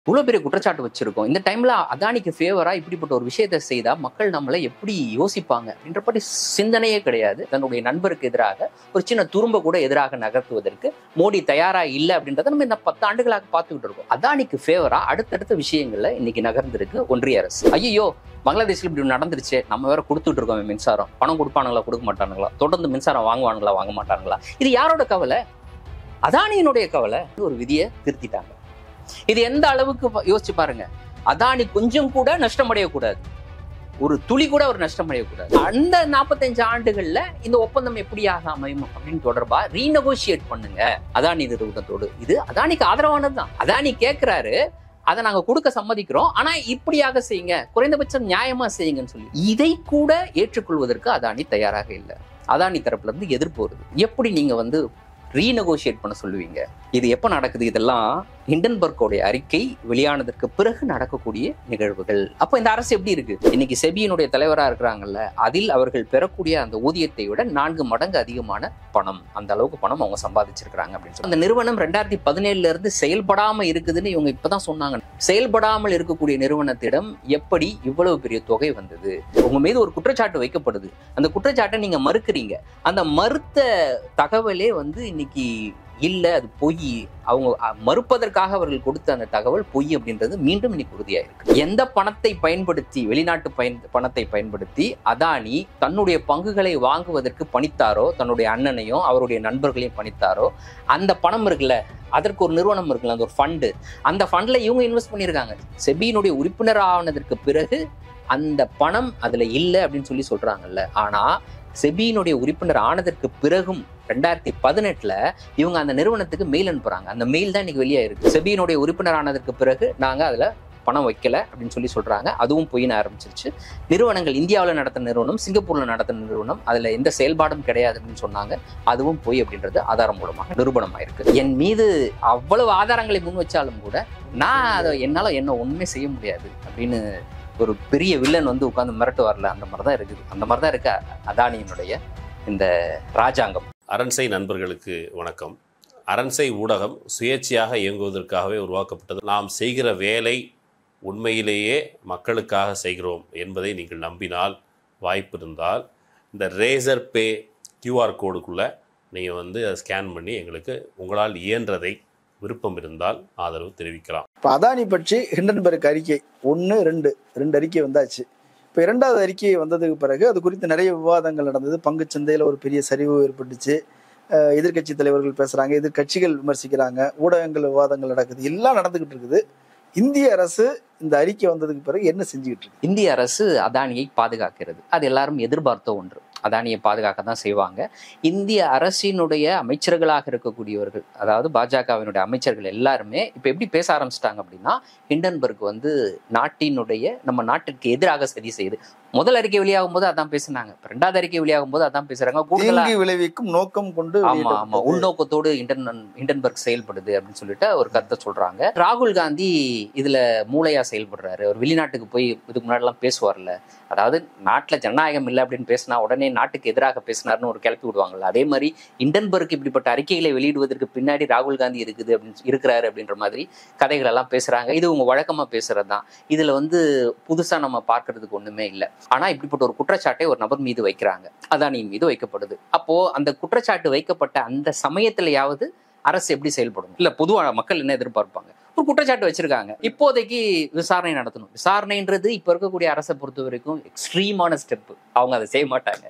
இவ்வளவு பெரிய குற்றச்சாட்டு வச்சிருக்கோம். இந்த டைம்ல அதானிக்கு ஃபேவரா இப்படிப்பட்ட ஒரு விஷயத்தை செய்தா மக்கள் நம்மளை எப்படி யோசிப்பாங்க அப்படின்ற பற்றி சிந்தனையே கிடையாது. தன்னுடைய நண்பருக்கு எதிராக ஒரு சின்ன துரும்ப கூட எதிராக நகர்த்துவதற்கு மோடி தயாரா இல்லை அப்படின்றத நம்ம இந்த 10 ஆண்டுகளாக பார்த்துக்கிட்டு இருக்கோம். அதானிக்கு ஃபேவரா அடுத்தடுத்த விஷயங்கள்ல இன்னைக்கு நகர்ந்திருக்கு ஒன்றிய அரசு. ஐயோ, பங்களாதேஷ்ல இப்படி நடந்துருச்சு, நம்ம வேற கொடுத்துட்டு இருக்கோம் மின்சாரம், பணம் கொடுப்பானுங்களா கொடுக்க மாட்டானுங்களா, தொடர்ந்து மின்சாரம் வாங்குவானுங்களா வாங்க மாட்டானுங்களா, இது யாரோட கவலை? அதானியினுடைய கவலை. ஒரு விதியை திருத்திட்டாங்க. இது எந்த அளவுக்கு யோசிச்சு பாருங்க. அதானி கொஞ்சம் கூட நஷ்டமடையக்கூடாது, ஒரு துளி கூட ஒரு நஷ்டமடையக்கூடாது. அந்த 45 ஆண்டுகள்ல இந்த ஒப்பந்தம் எப்படியாக அமையும் அப்படின்னு தொடர்பா ரீநெகோசியேட் பண்ணுங்க அதானி நிறுவனத்தோடு. இது அதானிக்கு ஆதரவானதுதான். அதானி கேட்கிறாரு, அதை நாங்க கொடுக்க சம்மதிக்கிறோம், ஆனா இப்படியாக செய்யுங்க, குறைந்தபட்சம் நியாயமா செய்யுங்கன்னு சொல்லி இதை கூட ஏற்றுக்கொள்வதற்கு அதானி தயாராக இல்லை. அதானி தரப்புல இருந்து எதிர்ப்பு வருது. எப்படி நீங்க ரீநெகோசியேட் பண்ண சொல்லுவீங்க? இது எப்ப நடக்குது? இதெல்லாம் ஹிண்டன்பர்க்கோடைய அறிக்கை வெளியானதற்கு பிறகு நடக்கக்கூடிய நிகழ்வுகள். அப்போ இந்த அரசு எப்படி இருக்கு? இன்னைக்கு செபியினுடைய தலைவரா இருக்கிறாங்கல்ல, அதில் அவர்கள் பெறக்கூடிய அந்த ஊதியத்தை விட 4 மடங்கு அதிகமான பணம், அந்த அளவுக்கு பணம் அவங்க சம்பாதிச்சிருக்காங்க அப்படின்னு சொல்லி அந்த நிறுவனம் 2017 இருந்து செயல்படாம இருக்குதுன்னு இவங்க இப்பதான் சொன்னாங்க. செயல்படாமல் இருக்கக்கூடிய நிறுவனத்திடம் எப்படி இவ்வளவு பெரிய தொகை வந்தது? உங்க மீது ஒரு குற்றச்சாட்டு வைக்கப்படுது, அந்த குற்றச்சாட்டை நீங்க மறுக்கிறீங்க. அந்த மறுத்த தகவலே இன்னைக்கு இல்ல, அது பொய். அவங்க மறுப்பதற்காக அவர்கள் கொடுத்த அந்த தகவல் பொய் அப்படின்றது மீண்டும் இன்னைக்கு உறுதியாயிருக்கு. எந்த பணத்தை பயன்படுத்தி, வெளிநாட்டு பணத்தை பயன்படுத்தி அதானி தன்னுடைய பங்குகளை வாங்குவதற்கு பணித்தாரோ, தன்னுடைய அண்ணனையும் அவருடைய நண்பர்களையும் பணித்தாரோ, அந்த பணம் இருக்குல்ல, அதற்கு ஒரு நிறுவனம் இருக்குல்ல, அந்த ஒரு ஃபண்டு, அந்த ஃபண்ட்ல இவங்க இன்வெஸ்ட் பண்ணியிருக்காங்க. செபியினுடைய உறுப்பினர் ஆனதற்கு பிறகு அந்த பணம் அதுல இல்லை அப்படின்னு சொல்லி சொல்றாங்கல்ல. ஆனா செபியினுடைய உறுப்பினர் ஆனதற்கு பிறகும் 2018 இவங்க அந்த நிறுவனத்துக்கு மெயில் அனுப்புறாங்க. அந்த மெயில் தான் இன்னைக்கு வெளியே இருக்கு. செபியினுடைய உறுப்பினர் ஆனதற்கு பிறகு நாங்க அதுல பணம் வைக்கல அப்படின்னு சொல்லி சொல்றாங்க. அதுவும் பொய்னு ஆரம்பிச்சிருச்சு. நிறுவனங்கள் இந்தியாவில் நடத்தின நிறுவனம், சிங்கப்பூர்ல நடத்தின நிறுவனம், அதுல எந்த செயல்பாடும் கிடையாது அப்படின்னு சொன்னாங்க. அதுவும் பொய் அப்படின்றது ஆதாரம் மூலமாக நிரூபணமாயிருக்கு. என் மீது அவ்வளவு ஆதாரங்களை முன் வச்சாலும் கூட நான் அதை என்ன ஒண்ணுமே செய்ய முடியாது அப்படின்னு ஒரு பெரிய வில்லன் உட்கார்ந்து மிரட்டு வரல. அந்த மாதிரிதான் இருக்குது. அந்த மாதிரிதான் இருக்கு அதானியினுடைய இந்த ராஜாங்கம். அரண்சை நண்பர்களுக்கு வணக்கம். அரண்சை ஊடகம் சுயேட்சையாக இயங்குவதற்காகவே உருவாக்கப்பட்டது. நாம் செய்கிற வேலை உண்மையிலேயே மக்களுக்காக செய்கிறோம் என்பதை நீங்கள் நம்பினால், வாய்ப்பு இருந்தால் இந்த ரேசர் பே கியூஆர் கோடுக்குள்ளே நீங்கள் அதை ஸ்கேன் பண்ணி எங்களுக்கு உங்களால் இயன்றதை விருப்பம் இருந்தால் ஆதரவு தெரிவிக்கலாம். இப்போ அதானி பற்றி ஹிண்டன்பர்க் அறிக்கை 1, 2 அறிக்கை வந்தாச்சு. இப்போ 2வது அறிக்கை வந்ததுக்கு பிறகு அது குறித்து நிறைய விவாதங்கள் நடந்தது. பங்குச்சந்தையில் ஒரு பெரிய சரிவு ஏற்பட்டுச்சு. எதிர்கட்சி தலைவர்கள் பேசுகிறாங்க, எதிர்கட்சிகள் விமர்சிக்கிறாங்க, ஊடகங்கள் விவாதங்கள் நடக்குது, எல்லாம் நடந்துகிட்டு இருக்குது. இந்திய அரசு இந்த அறிக்கை வந்ததுக்கு பிறகு என்ன செஞ்சுக்கிட்டு இருக்கு? இந்திய அரசு அதானியை பாதுகாக்கிறது. அது எல்லாரும் எதிர்பார்த்த ஒன்று. அதானியை பாதுகாக்க தான் செய்வாங்க. இந்திய அரசினுடைய அமைச்சர்களாக இருக்கக்கூடியவர்கள், அதாவது பாஜகவினுடைய அமைச்சர்கள் எல்லாருமே இப்ப எப்படி பேச ஆரம்பிச்சிட்டாங்க அப்படின்னா, ஹிண்டன்பர்க் நாட்டினுடைய, நம்ம நாட்டிற்கு எதிராக சதி செய்யுது. முதல் அறிக்கை வெளியாகும் போது அதான் பேசினாங்க, 2வது அறிக்கை வெளியாகும் போது அதான் பேசுறாங்க. தீங்கு விளைவிக்கும் நோக்கம் கொண்டு, ஆமா, உள்நோக்கத்தோடு ஹிண்டன்பர்க் செயல்படுது அப்படின்னு சொல்லிட்டு ஒரு கருத்தை சொல்றாங்க. ராகுல் காந்தி இதுல மூளையா செயல்படுறாரு. ஒரு வெளிநாட்டுக்கு போய் இதுக்கு முன்னாடி எல்லாம் பேசுவார்ல, அதாவது நாட்டுல ஜனநாயகம் இல்லை அப்படின்னு பேசினா உடனே நாட்டுக்கு எதிராக பேசினார்னு ஒரு கிளப்பி விடுவாங்கல்ல, அதே மாதிரி ஹிண்டன்பர்க் இப்படிப்பட்ட அறிக்கைகளை வெளியிடுவதற்கு பின்னாடி ராகுல் காந்தி இருக்கிறாரு அப்படின்ற மாதிரி கதைகள் எல்லாம் பேசுறாங்க. இது உங்க வழக்கமா பேசுறதுதான். இதுல புதுசா நம்ம பார்க்கறதுக்கு ஒண்ணுமே இல்லை. ஆனா இப்படிப்பட்ட ஒரு குற்றச்சாட்டை ஒரு நபர் மீது வைக்கிறாங்க, அதானியின் மீது வைக்கப்படுது. அப்போ அந்த குற்றச்சாட்டு வைக்கப்பட்ட அந்த சமயத்திலேயாவது அரசு எப்படி செயல்படும்? இல்ல பொதுவான மக்கள் என்ன எதிர்பார்ப்பாங்க? ஒரு குற்றச்சாட்டு வச்சிருக்காங்க, இப்போதைக்கு விசாரணை நடத்தணும். விசாரணைன்றது இப்ப இருக்கக்கூடிய அரசை பொறுத்த வரைக்கும் எக்ஸ்ட்ரீமான ஸ்டெப். அவங்க அதை செய்ய மாட்டாங்க.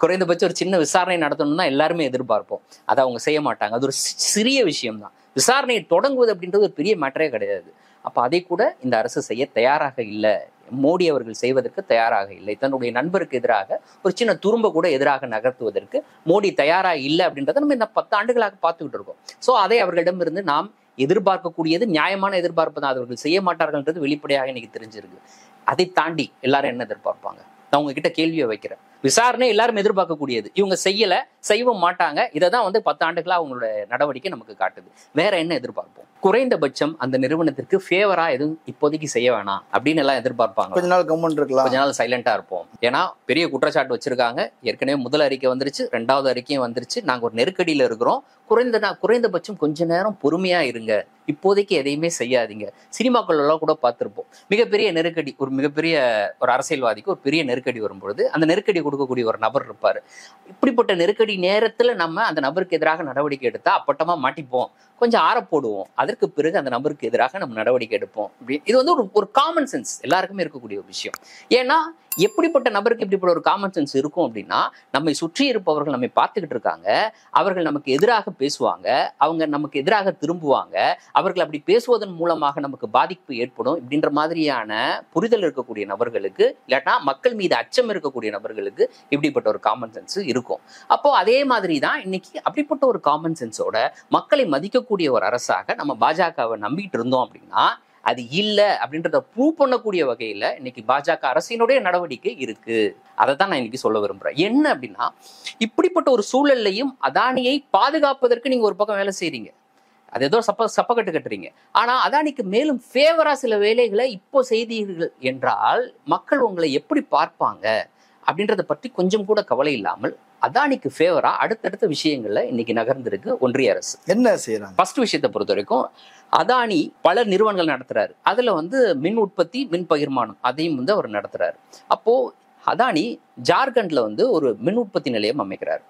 குறைந்தபட்சம் ஒரு சின்ன விசாரணை நடத்தணும்னா எல்லாருமே எதிர்பார்ப்போம். அதை அவங்க செய்ய மாட்டாங்க. அது ஒரு சிறிய விஷயம் தான். விசாரணையை தொடங்குவது அப்படின்றது ஒரு பெரிய மேட்டரே கிடையாது. அப்ப அதை கூட இந்த அரசு செய்ய தயாராக இல்லை. மோடி அவர்கள் செய்வதற்கு தயாராக இல்லை. தன்னுடைய நண்பருக்கு எதிராக ஒரு சின்ன துரும்ப கூட எதிராக நகர்த்துவதற்கு மோடி தயாராக இல்லை அப்படின்றத நம்ம இந்த 10 ஆண்டுகளாக பார்த்துக்கிட்டு இருக்கோம். ஸோ அதை அவர்களிடமிருந்து நாம் எதிர்பார்க்கக்கூடியது நியாயமான எதிர்பார்ப்பு தான். அவர்கள் செய்ய மாட்டார்கள்ன்றது வெளிப்படையாக இன்னைக்கு தெரிஞ்சிருக்கு. அதை தாண்டி எல்லாரும் என்ன எதிர்பார்ப்பாங்க? நான் உங்ககிட்ட கேள்வியை வைக்கிறேன். விசாரணை எல்லாரும் எதிர்பார்க்கக்கூடியது, இவங்க செய்யவும் மாட்டாங்க. இதை தான் 10 ஆண்டுகளா அவங்களோட நடவடிக்கை நமக்கு காட்டுது. வேற என்ன எதிர்பார்ப்போம்? குறைந்தபட்சம் அந்த நிறுவனத்திற்கு ஃபேவரா எதுவும் இப்போதைக்கு செய்ய வேணாம் அப்படின்னு எல்லாம் எதிர்பார்ப்பாங்க. கொஞ்ச நாள் கவர்மெண்ட் இருக்கலாம், கொஞ்ச நாள் சைலண்டா இருப்போம். ஏன்னா பெரிய குற்றச்சாட்டு வச்சிருக்காங்க. ஏற்கனவே முதல் அறிக்கை வந்துருச்சு, 2வது அறிக்கையும் வந்துருச்சு. நாங்க ஒரு நெருக்கடியில இருக்கிறோம். குறைந்தபட்சம் கொஞ்ச நேரம் பொறுமையா இருங்க, இப்போதைக்கு எதையுமே செய்யாதீங்க. சினிமாக்களெல்லாம் கூட பார்த்துருப்போம். மிகப்பெரிய நெருக்கடி, மிகப்பெரிய ஒரு அரசியல்வாதிக்கு ஒரு பெரிய நெருக்கடி வரும்பொழுது அந்த நெருக்கடி கொடுக்கக்கூடிய ஒரு நபர் இருப்பார். இப்படிப்பட்ட நெருக்கடி நேரத்தில் நம்ம அந்த நபருக்கு எதிராக நடவடிக்கை எடுத்தா அப்பட்டமா மாட்டிப்போம், கொஞ்சம் ஆற போடுவோம், அதற்கு பிறகு அந்த நபருக்கு எதிராக நம்ம நடவடிக்கை எடுப்போம். இது வந்து ஒரு காமன் சென்ஸ் எல்லாருக்குமே இருக்கக்கூடிய ஒரு விஷயம். ஏன்னா எப்படிப்பட்ட நபருக்கு இப்படிப்பட்ட ஒரு காமன் சென்ஸ் இருக்கும் அப்படின்னா, நம்மை சுற்றி இருப்பவர்கள் நம்மை பார்த்துக்கிட்டு இருக்காங்க, அவர்கள் நமக்கு எதிராக பேசுவாங்க, அவங்க நமக்கு எதிராக திரும்புவாங்க, அவர்கள் அப்படி பேசுவதன் மூலமாக நமக்கு பாதிப்பு ஏற்படும் இப்படின்ற மாதிரியான புரிதல் இருக்கக்கூடிய நபர்களுக்கு, இல்லாட்டா மக்கள் மீது அச்சம் இருக்கக்கூடிய நபர்களுக்கு இப்படிப்பட்ட ஒரு காமன் சென்ஸ் இருக்கும். அப்போ அதே மாதிரி தான் இன்னைக்கு அப்படிப்பட்ட ஒரு காமன் சென்ஸோட மக்களை மதிக்கக்கூடிய ஒரு அரசாக நம்ம பாஜகவை நம்பிட்டு இருந்தோம் அப்படின்னா, அது இல்லை அப்படின்றத ப்ரூவ் பண்ணக்கூடிய வகையில இன்னைக்கு பாஜக அரசினுடைய நடவடிக்கை இருக்கு. அதை தான் நான் இன்னைக்கு சொல்ல விரும்புறேன். என்ன அப்படின்னா, இப்படிப்பட்ட ஒரு சூழல்லையும் அதானியை பாதுகாப்பதற்கு நீங்க ஒரு பக்கம் வேலை செய்றீங்க, அது ஏதோ சப்பக்கட்டு கட்டுறீங்க. ஆனா அதானிக்கு மேலும் ஃபேவரா சில வேலைகளை இப்போ செய்தீர்கள் என்றால் மக்கள் உங்களை எப்படி பார்ப்பாங்க அப்படின்றத பற்றி கொஞ்சம் கூட கவலை இல்லாமல் அதானிக்கு ஃபேவரா அடுத்தடுத்த விஷயங்கள்ல இன்னைக்கு நகர்ந்திருக்கு ஒன்றிய அரசு. என்ன செய்யறாங்க? ஃபர்ஸ்ட் விஷயத்தை பொறுத்த வரைக்கும் அதானி பல நிறுவனங்கள் நடத்துறாரு. அதுல வந்து மின் உற்பத்தி, மின் பகிர்மானம் அதையும் வந்து அவர் நடத்துறாரு. அப்போ அதானி ஜார்க்கண்ட்ல வந்து ஒரு மின் உற்பத்தி நிலையம் அமைக்கிறார்.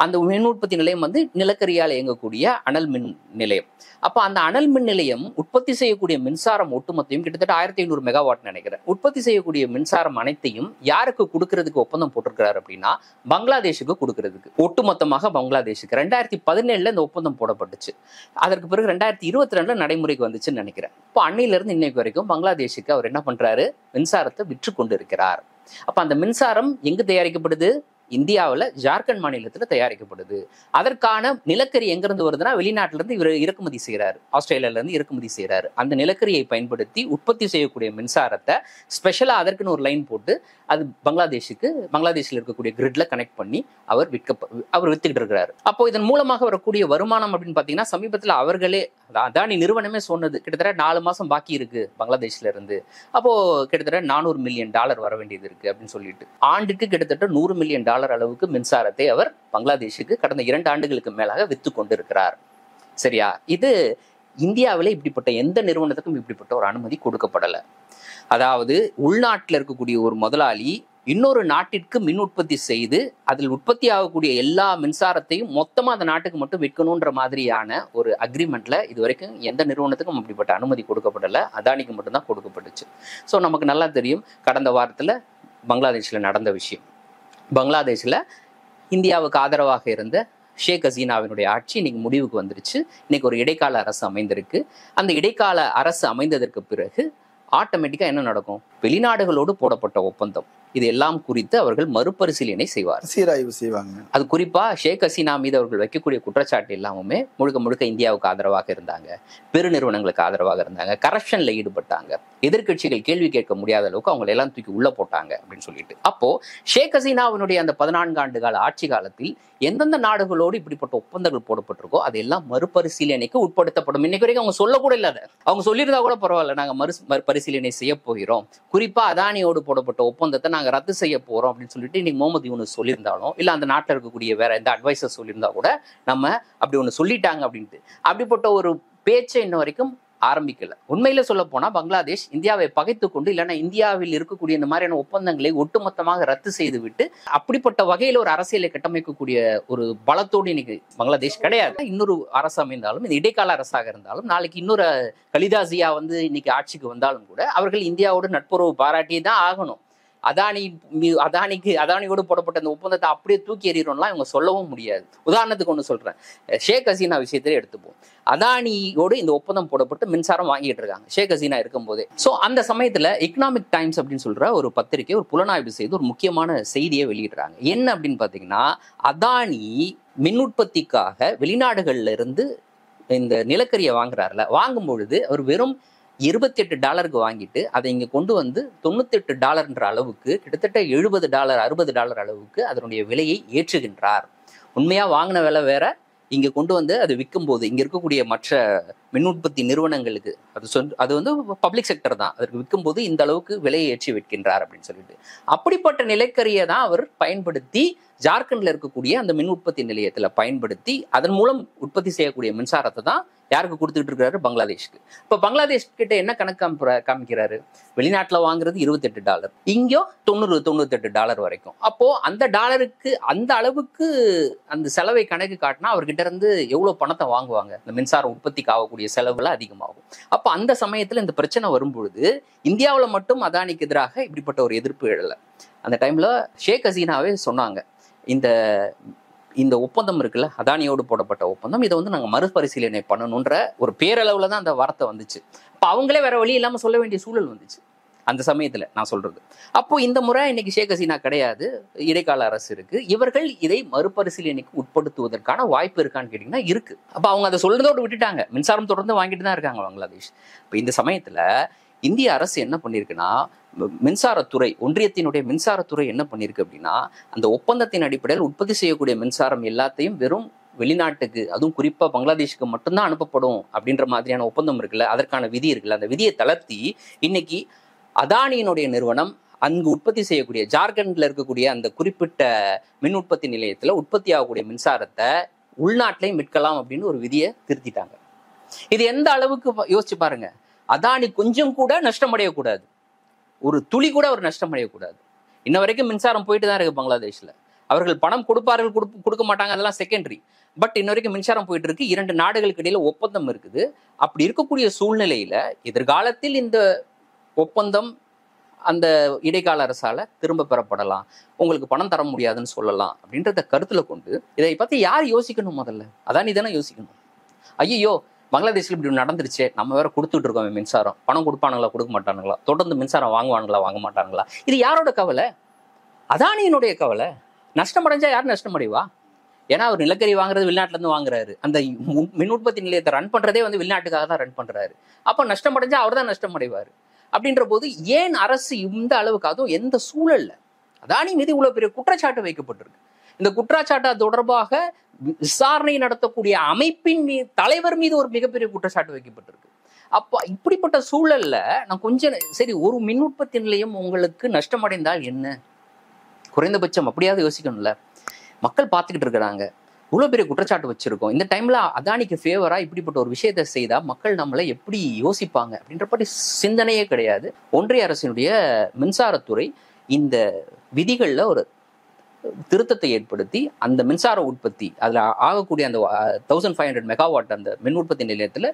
அந்த மின் உற்பத்தி நிலையம் வந்து நிலக்கரியால் இயங்கக்கூடிய அனல் மின் நிலையம். அப்ப அந்த அனல் மின் நிலையம் உற்பத்தி செய்யக்கூடிய மின்சாரம் ஒட்டுமொத்தையும் கிட்டத்தட்ட 1500 மெகாவாட் நினைக்கிறேன். உற்பத்தி செய்யக்கூடிய மின்சாரம் அனைத்தையும் யாருக்கு கொடுக்கறதுக்கு ஒப்பந்தம் போட்டிருக்கிறார் அப்படின்னா, பங்களாதேஷுக்கு கொடுக்கறதுக்கு, ஒட்டுமொத்தமாக பங்களாதேஷுக்கு. 2017 இந்த ஒப்பந்தம் போடப்பட்டுச்சு. அதற்கு பிறகு 2022 நடைமுறைக்கு வந்துச்சுன்னு நினைக்கிறேன். இப்போ அன்னையில இருந்து இன்னைக்கு வரைக்கும் பங்களாதேஷுக்கு அவர் என்ன பண்றாரு, மின்சாரத்தை விற்று கொண்டு இருக்கிறார். அப்ப அந்த மின்சாரம் எங்கு தயாரிக்கப்படுது? இந்தியாவில் ஜார்க்கண்ட் மாநிலத்தில் தயாரிக்கப்படுது. அதற்கான நிலக்கரி எங்கிருந்து வருதுன்னா, வெளிநாட்டில இருந்து இவர் இறக்குமதி செய்யறாரு, ஆஸ்திரேலியால இருந்து இறக்குமதி செய்யறாரு. அந்த நிலக்கரியை பயன்படுத்தி உற்பத்தி செய்யக்கூடிய மின்சாரத்தை ஸ்பெஷலா அதற்குன்னு ஒரு லைன் போட்டு அது பங்களாதேஷ்ல இருக்கக்கூடிய கிரிட்ல கனெக்ட் பண்ணி அவர் வித்துக்கிட்டு இருக்கிறாரு. அப்போ இதன் மூலமாக வரக்கூடிய வருமானம் அப்படின்னு பாத்தீங்கன்னா, சமீபத்தில் அவர்களே அதானி நிறுவனமே சொன்னது, கிட்டத்தட்ட 4 மாசம் பாக்கி இருக்கு பங்களாதேஷ்ல இருந்து, அப்போ கிட்டத்தட்ட $400 மில்லியன் வர வேண்டியது இருக்கு அப்படின்னு சொல்லிட்டு ஆண்டுக்கு கிட்டத்தட்ட $100 மில்லியன் அளவுக்கு மின்சாரத்தை அவர் பங்களாதேஷுக்கு கடந்த 2 ஆண்டுகளுக்கு மேலாக வித்து கொண்டிருக்கிறார். சரியா? இது இந்தியாவில இப்படிப்பட்ட எந்த நிறுவனத்துக்கும் இப்படிப்பட்ட ஒரு அனுமதி கொடுக்கப்படலை. அதாவது உள்நாட்டில் இருக்கக்கூடிய ஒரு முதலாளி இன்னொரு நாட்டிற்கு மின் உற்பத்தி செய்து அதில் உற்பத்தி ஆகக்கூடிய எல்லா மின்சாரத்தையும் மொத்தமா அந்த நாட்டுக்கு மட்டும் விற்கணுன்ற மாதிரியான ஒரு அக்ரிமெண்ட்ல இது வரைக்கும் எந்த நிறுவனத்துக்கும் அப்படிப்பட்ட அனுமதி கொடுக்கப்படலை. அதானிக்கு மட்டும்தான் கொடுக்கப்பட்டுச்சு. ஸோ நமக்கு நல்லா தெரியும், கடந்த வாரத்துல பங்களாதேஷ்ல நடந்த விஷயம். பங்களாதேஷ்ல இந்தியாவுக்கு ஆதரவாக இருந்த ஷேக் ஹசீனாவினுடைய ஆட்சி இன்னைக்கு முடிவுக்கு வந்துருச்சு. இன்னைக்கு ஒரு இடைக்கால அரசு அமைந்திருக்கு. அந்த இடைக்கால அரசு அமைந்ததற்கு பிறகு ஆட்டோமேட்டிக்கா என்ன நடக்கும்? வெளிநாடுகளோடு போடப்பட்ட ஒப்பந்தம் இது எல்லாம் குறித்து அவர்கள் மறுபரிசீலனை செய்வார், சீராய்வு செய்வாங்க. அது குறிப்பா ஷேக் ஹசீனா மீது அவர்கள் வைக்கக்கூடிய குற்றச்சாட்டு எல்லாமே முழுக்க இந்தியாவுக்கு ஆதரவாக இருந்தாங்க, பெருநிறுவனங்களுக்கு ஆதரவாக இருந்தாங்க, கரப்ஷன்ல ஈடுபட்டாங்க, எதிர்கட்சிகள் கேள்வி கேட்க முடியாத அளவுக்கு அவங்க எல்லாம் தூக்கி உள்ள போட்டாங்க அப்படின்னு சொல்லிட்டு. அப்போ ஷேக் ஹசீனாவினுடைய அந்த 14 ஆண்டு கால ஆட்சி காலத்தில் எந்தெந்த நாடுகளோடு இப்படிப்பட்ட ஒப்பந்தங்கள் போடப்பட்டிருக்கோ அதெல்லாம் மறுபரிசீலனைக்கு உட்படுத்தப்படும். இன்னைக்கு வரைக்கும் அவங்க சொல்ல கூட இல்லாத, அவங்க சொல்லியிருந்தா கூட பரவாயில்ல, நாங்க மறுபரிசீலனை செய்ய போகிறோம், குறிப்பா அதானியோடு போடப்பட்ட ஒப்பந்தத்தை நாங்க ரத்து செய்ய போறோம் அப்படின்னு சொல்லிட்டு இன்னைக்கு முகமது யூனுஸ் சொல்லியிருந்தாலும், இல்ல அந்த நாட்டில் இருக்கக்கூடிய வேற எந்த அட்வைசர் சொல்லியிருந்தா கூட நம்ம அப்படி ஒண்ணு சொல்லிட்டாங்க அப்படின்ட்டு அப்படிப்பட்ட ஒரு பேச்சை இன்ன வரைக்கும் ஆரம்பிக்கல. உண்மையில சொல்ல போனா பங்களாதேஷ் இந்தியாவை பகைத்து கொண்டு, இல்லைன்னா இந்தியாவில் இருக்கக்கூடிய இந்த மாதிரியான ஒப்பந்தங்களை ஒட்டுமொத்தமாக ரத்து செய்து விட்டு அப்படிப்பட்ட வகையில ஒரு அரசியலை கட்டமைக்கக்கூடிய ஒரு பலத்தோடு இன்னைக்கு பங்களாதேஷ் கிடையாது. இன்னொரு அரசு அமைந்தாலும், இந்த இடைக்கால அரசாக இருந்தாலும், நாளைக்கு இன்னொரு கலிதா ஜியா வந்து இன்னைக்கு ஆட்சிக்கு வந்தாலும் கூட அவர்கள் இந்தியாவோடு நட்புறவு பாராட்டியே தான் ஆகணும். அதானியோடு போடப்பட்ட அந்த ஒப்பந்தத்தை அப்படியே தூக்கி எறிகிறோம்லாம் இவங்க சொல்லவும் முடியாது. உதாரணத்துக்கு ஒன்று சொல்றேன், ஷேக் ஹசீனா விஷயத்திலே எடுத்துப்போம். அதானியோடு இந்த ஒப்பந்தம் போடப்பட்டு மின்சாரம் வாங்கிட்டு இருக்காங்க ஷேக் ஹசீனா இருக்கும் போதே. ஸோ அந்த சமயத்துல எக்கனாமிக் டைம்ஸ் அப்படின்னு சொல்ற ஒரு பத்திரிகை ஒரு புலனாய்வு செய்து ஒரு முக்கியமான செய்தியை வெளியிடுறாங்க. என்ன அப்படின்னு பாத்தீங்கன்னா, அதானி மின் உற்பத்திக்காக வெளிநாடுகள்ல இருந்து இந்த நிலக்கரியை வாங்குறாருல, வாங்கும் பொழுது அவர் வெறும் $28 வாங்கிட்டு அதை இங்க கொண்டு வந்து $98 அளவுக்கு, கிட்டத்தட்ட $70 $60 அளவுக்கு அதனுடைய விலையை ஏற்றுகின்றார். உண்மையா வாங்கின விலை வேற, இங்க கொண்டு வந்து அது விற்கும் போது இங்க இருக்கக்கூடிய மற்ற மின் உற்பத்தி நிறுவனங்களுக்கு அது வந்து பப்ளிக் செக்டர் தான், அதற்கு விற்கும்போது இந்த அளவுக்கு விலையை ஏற்றி விற்கின்றார் அப்படின்னு சொல்லிட்டு. அப்படிப்பட்ட நிலக்கரியை தான் அவர் பயன்படுத்தி ஜார்க்கண்ட்ல இருக்கக்கூடிய அந்த மின் உற்பத்தி நிலையத்துல பயன்படுத்தி அதன் மூலம் உற்பத்தி செய்யக்கூடிய மின்சாரத்தை தான் யாருக்கு கொடுத்துட்டு இருக்காரு? பங்களாதேஷ்க்கு. இப்ப பங்களாதேஷ் கிட்ட என்ன கணக்கு காமிக்கிறாரு? வெளிநாட்டுல வாங்குறது $28, இங்கோ $98 வரைக்கும். அப்போ அந்த டாலருக்கு அந்த அளவுக்கு அந்த செலவை கணக்கு காட்டினா அவர்கிட்ட இருந்து எவ்வளவு பணத்தை வாங்குவாங்க? இந்த மின்சார உற்பத்திக்கு ஆகக்கூடிய செலவுல அதிகமாகும். அப்ப அந்த சமயத்துல இந்த பிரச்சனை வரும்பொழுது இந்தியாவில மட்டும் அதானிக்கு எதிராக இப்படிப்பட்ட ஒரு எதிர்ப்பு எழல. அந்த டைம்ல ஷேக் ஹசீனாவே சொன்னாங்க, இந்த ஒப்பந்தம் இருக்குல்ல, அதானியோடு போடப்பட்ட ஒப்பந்தம், இதை வந்து நாங்கள் மறுபரிசீலனை பண்ணணுன்ற ஒரு பேரளவுல தான் அந்த வார்த்தை வந்துச்சு. அப்போ அவங்களே வேற வழி இல்லாமல் சொல்ல வேண்டிய சூழல் வந்துச்சு அந்த சமயத்துல, நான் சொல்றது. அப்போ இந்த முறை இன்னைக்கு ஷேக் ஹசீனா கிடையாது, இடைக்கால அரசு இருக்கு. இவர்கள் இதை மறுபரிசீலனைக்கு உட்படுத்துவதற்கான வாய்ப்பு இருக்கான்னு கேட்டீங்கன்னா இருக்கு. அப்ப அவங்க அதை சொல்றதோடு விட்டுட்டாங்க, மின்சாரம் தொடர்ந்து வாங்கிட்டு தான் இருக்காங்க பங்களாதேஷ். இப்போ இந்த சமயத்துல இந்திய அரசு என்ன பண்ணிருக்குன்னா, மின்சாரத்துறை, ஒன்றியத்தினுடைய மின்சாரத்துறை என்ன பண்ணிருக்கு அப்படின்னா, அந்த ஒப்பந்தத்தின் அடிப்படையில் உற்பத்தி செய்யக்கூடிய மின்சாரம் எல்லாத்தையும் வெறும் வெளிநாட்டுக்கு, அதுவும் குறிப்பா பங்களாதேஷுக்கு மட்டும்தான் அனுப்பப்படும் அப்படின்ற மாதிரியான ஒப்பந்தம் இருக்குல்ல, அதற்கான விதி இருக்குல்ல, அந்த விதியை தளர்த்தி இன்னைக்கு அதானியினுடைய நிறுவனம் அங்கு உற்பத்தி செய்யக்கூடிய ஜார்க்கண்ட்ல இருக்கக்கூடிய அந்த குறிப்பிட்ட மின் உற்பத்தி நிலையத்துல உற்பத்தி ஆகக்கூடிய மின்சாரத்தை உள்நாட்டிலையும் விற்கலாம் அப்படின்னு ஒரு விதியை திருத்திட்டாங்க. இது எந்த அளவுக்கு யோசிச்சு பாருங்க. அதானி கொஞ்சம் கூட நஷ்டம் அடையக்கூடாது, ஒரு துளி கூட அவர் நஷ்டம் அடையக்கூடாது. இன்ன வரைக்கும் மின்சாரம் போயிட்டு தான் இருக்கு பங்களாதேஷ்ல. அவர்கள் பணம் கொடுப்பார்கள், கொடுக்க மாட்டாங்க, அதெல்லாம் செகண்டரி. பட் இன்ன வரைக்கும் மின்சாரம் போயிட்டு இருக்கு. 2 நாடுகளுக்கு இடையில ஒப்பந்தம் இருக்குது. அப்படி இருக்கக்கூடிய சூழ்நிலையில எதிர்காலத்தில் இந்த ஒப்பந்தம் அந்த இடைக்கால அரசால திரும்ப பெறப்படலாம், உங்களுக்கு பணம் தர முடியாதுன்னு சொல்லலாம் அப்படின்றத கருத்துல கொண்டு இதை பத்தி யார் யோசிக்கணும்? முதல்ல அதானி தானே யோசிக்கணும். ஐயோ பங்களாதேஷ்ல இப்படி நடந்துருச்சு, நம்ம வேற கொடுத்துட்டு இருக்கோம் மின்சாரம், பணம் கொடுப்பானுங்களா கொடுக்க மாட்டானுங்களா, தொடர்ந்து மின்சாரம் வாங்குவானுங்களா வாங்க மாட்டானுங்களா? இது யாரோட கவலை? அதானியினுடைய கவலை. நஷ்டம் அடைஞ்சா யார் நஷ்டம் அடைவா? ஏன்னா அவர் நிலக்கரி வாங்குறது வெளிநாட்டுல இருந்து வாங்குறாரு, அந்த மின் உற்பத்தி நிலையத்தை ரன் பண்றதே வந்து வெளிநாட்டுக்காக தான் ரன் பண்றாரு. அப்ப நஷ்டம் அடைஞ்சா அவர் தான் நஷ்டம் அடைவாரு. அப்படின்ற போது ஏன் அரசு இந்த அளவுக்கு, அதுவும் எந்த சூழல்ல அதானி மீது இவ்வளவு பெரிய குற்றச்சாட்டு வைக்கப்பட்டிருக்கு? இந்த குற்றச்சாட்டு தொடர்பாக விசாரணை நடத்தக்கூடிய அமைப்பின் தலைவர் மீது ஒரு மிகப்பெரிய குற்றச்சாட்டு வைக்கப்பட்டிருக்கு. அப்ப இப்படிப்பட்ட சூழல்ல நான் கொஞ்சம் சரி, ஒரு மின் உற்பத்தி நிலையம் உங்களுக்கு நஷ்டம் அடைந்தால் என்ன, குறைந்தபட்சம் அப்படியாவது யோசிக்கணும்ல. மக்கள் பார்த்துக்கிட்டு இருக்கிறாங்க, இவ்வளவு பெரிய குற்றச்சாட்டு வச்சிருக்கோம். இந்த டைம்ல அதானிக்கு ஃபேவரா இப்படிப்பட்ட ஒரு விஷயத்தை செய்தா மக்கள் நம்மளை எப்படி யோசிப்பாங்க அப்படின்றபடி சிந்தனையே கிடையாது. ஒன்றிய அரசினுடைய மின்சாரத்துறை இந்த விதிகள்ல ஒரு திருத்தத்தை ஏற்படுத்தி அந்த மின்சார உற்பத்தி அதுல ஆகக்கூடிய அந்த 1500 மெகாவாட் அந்த மின் உற்பத்தி நிலையத்துல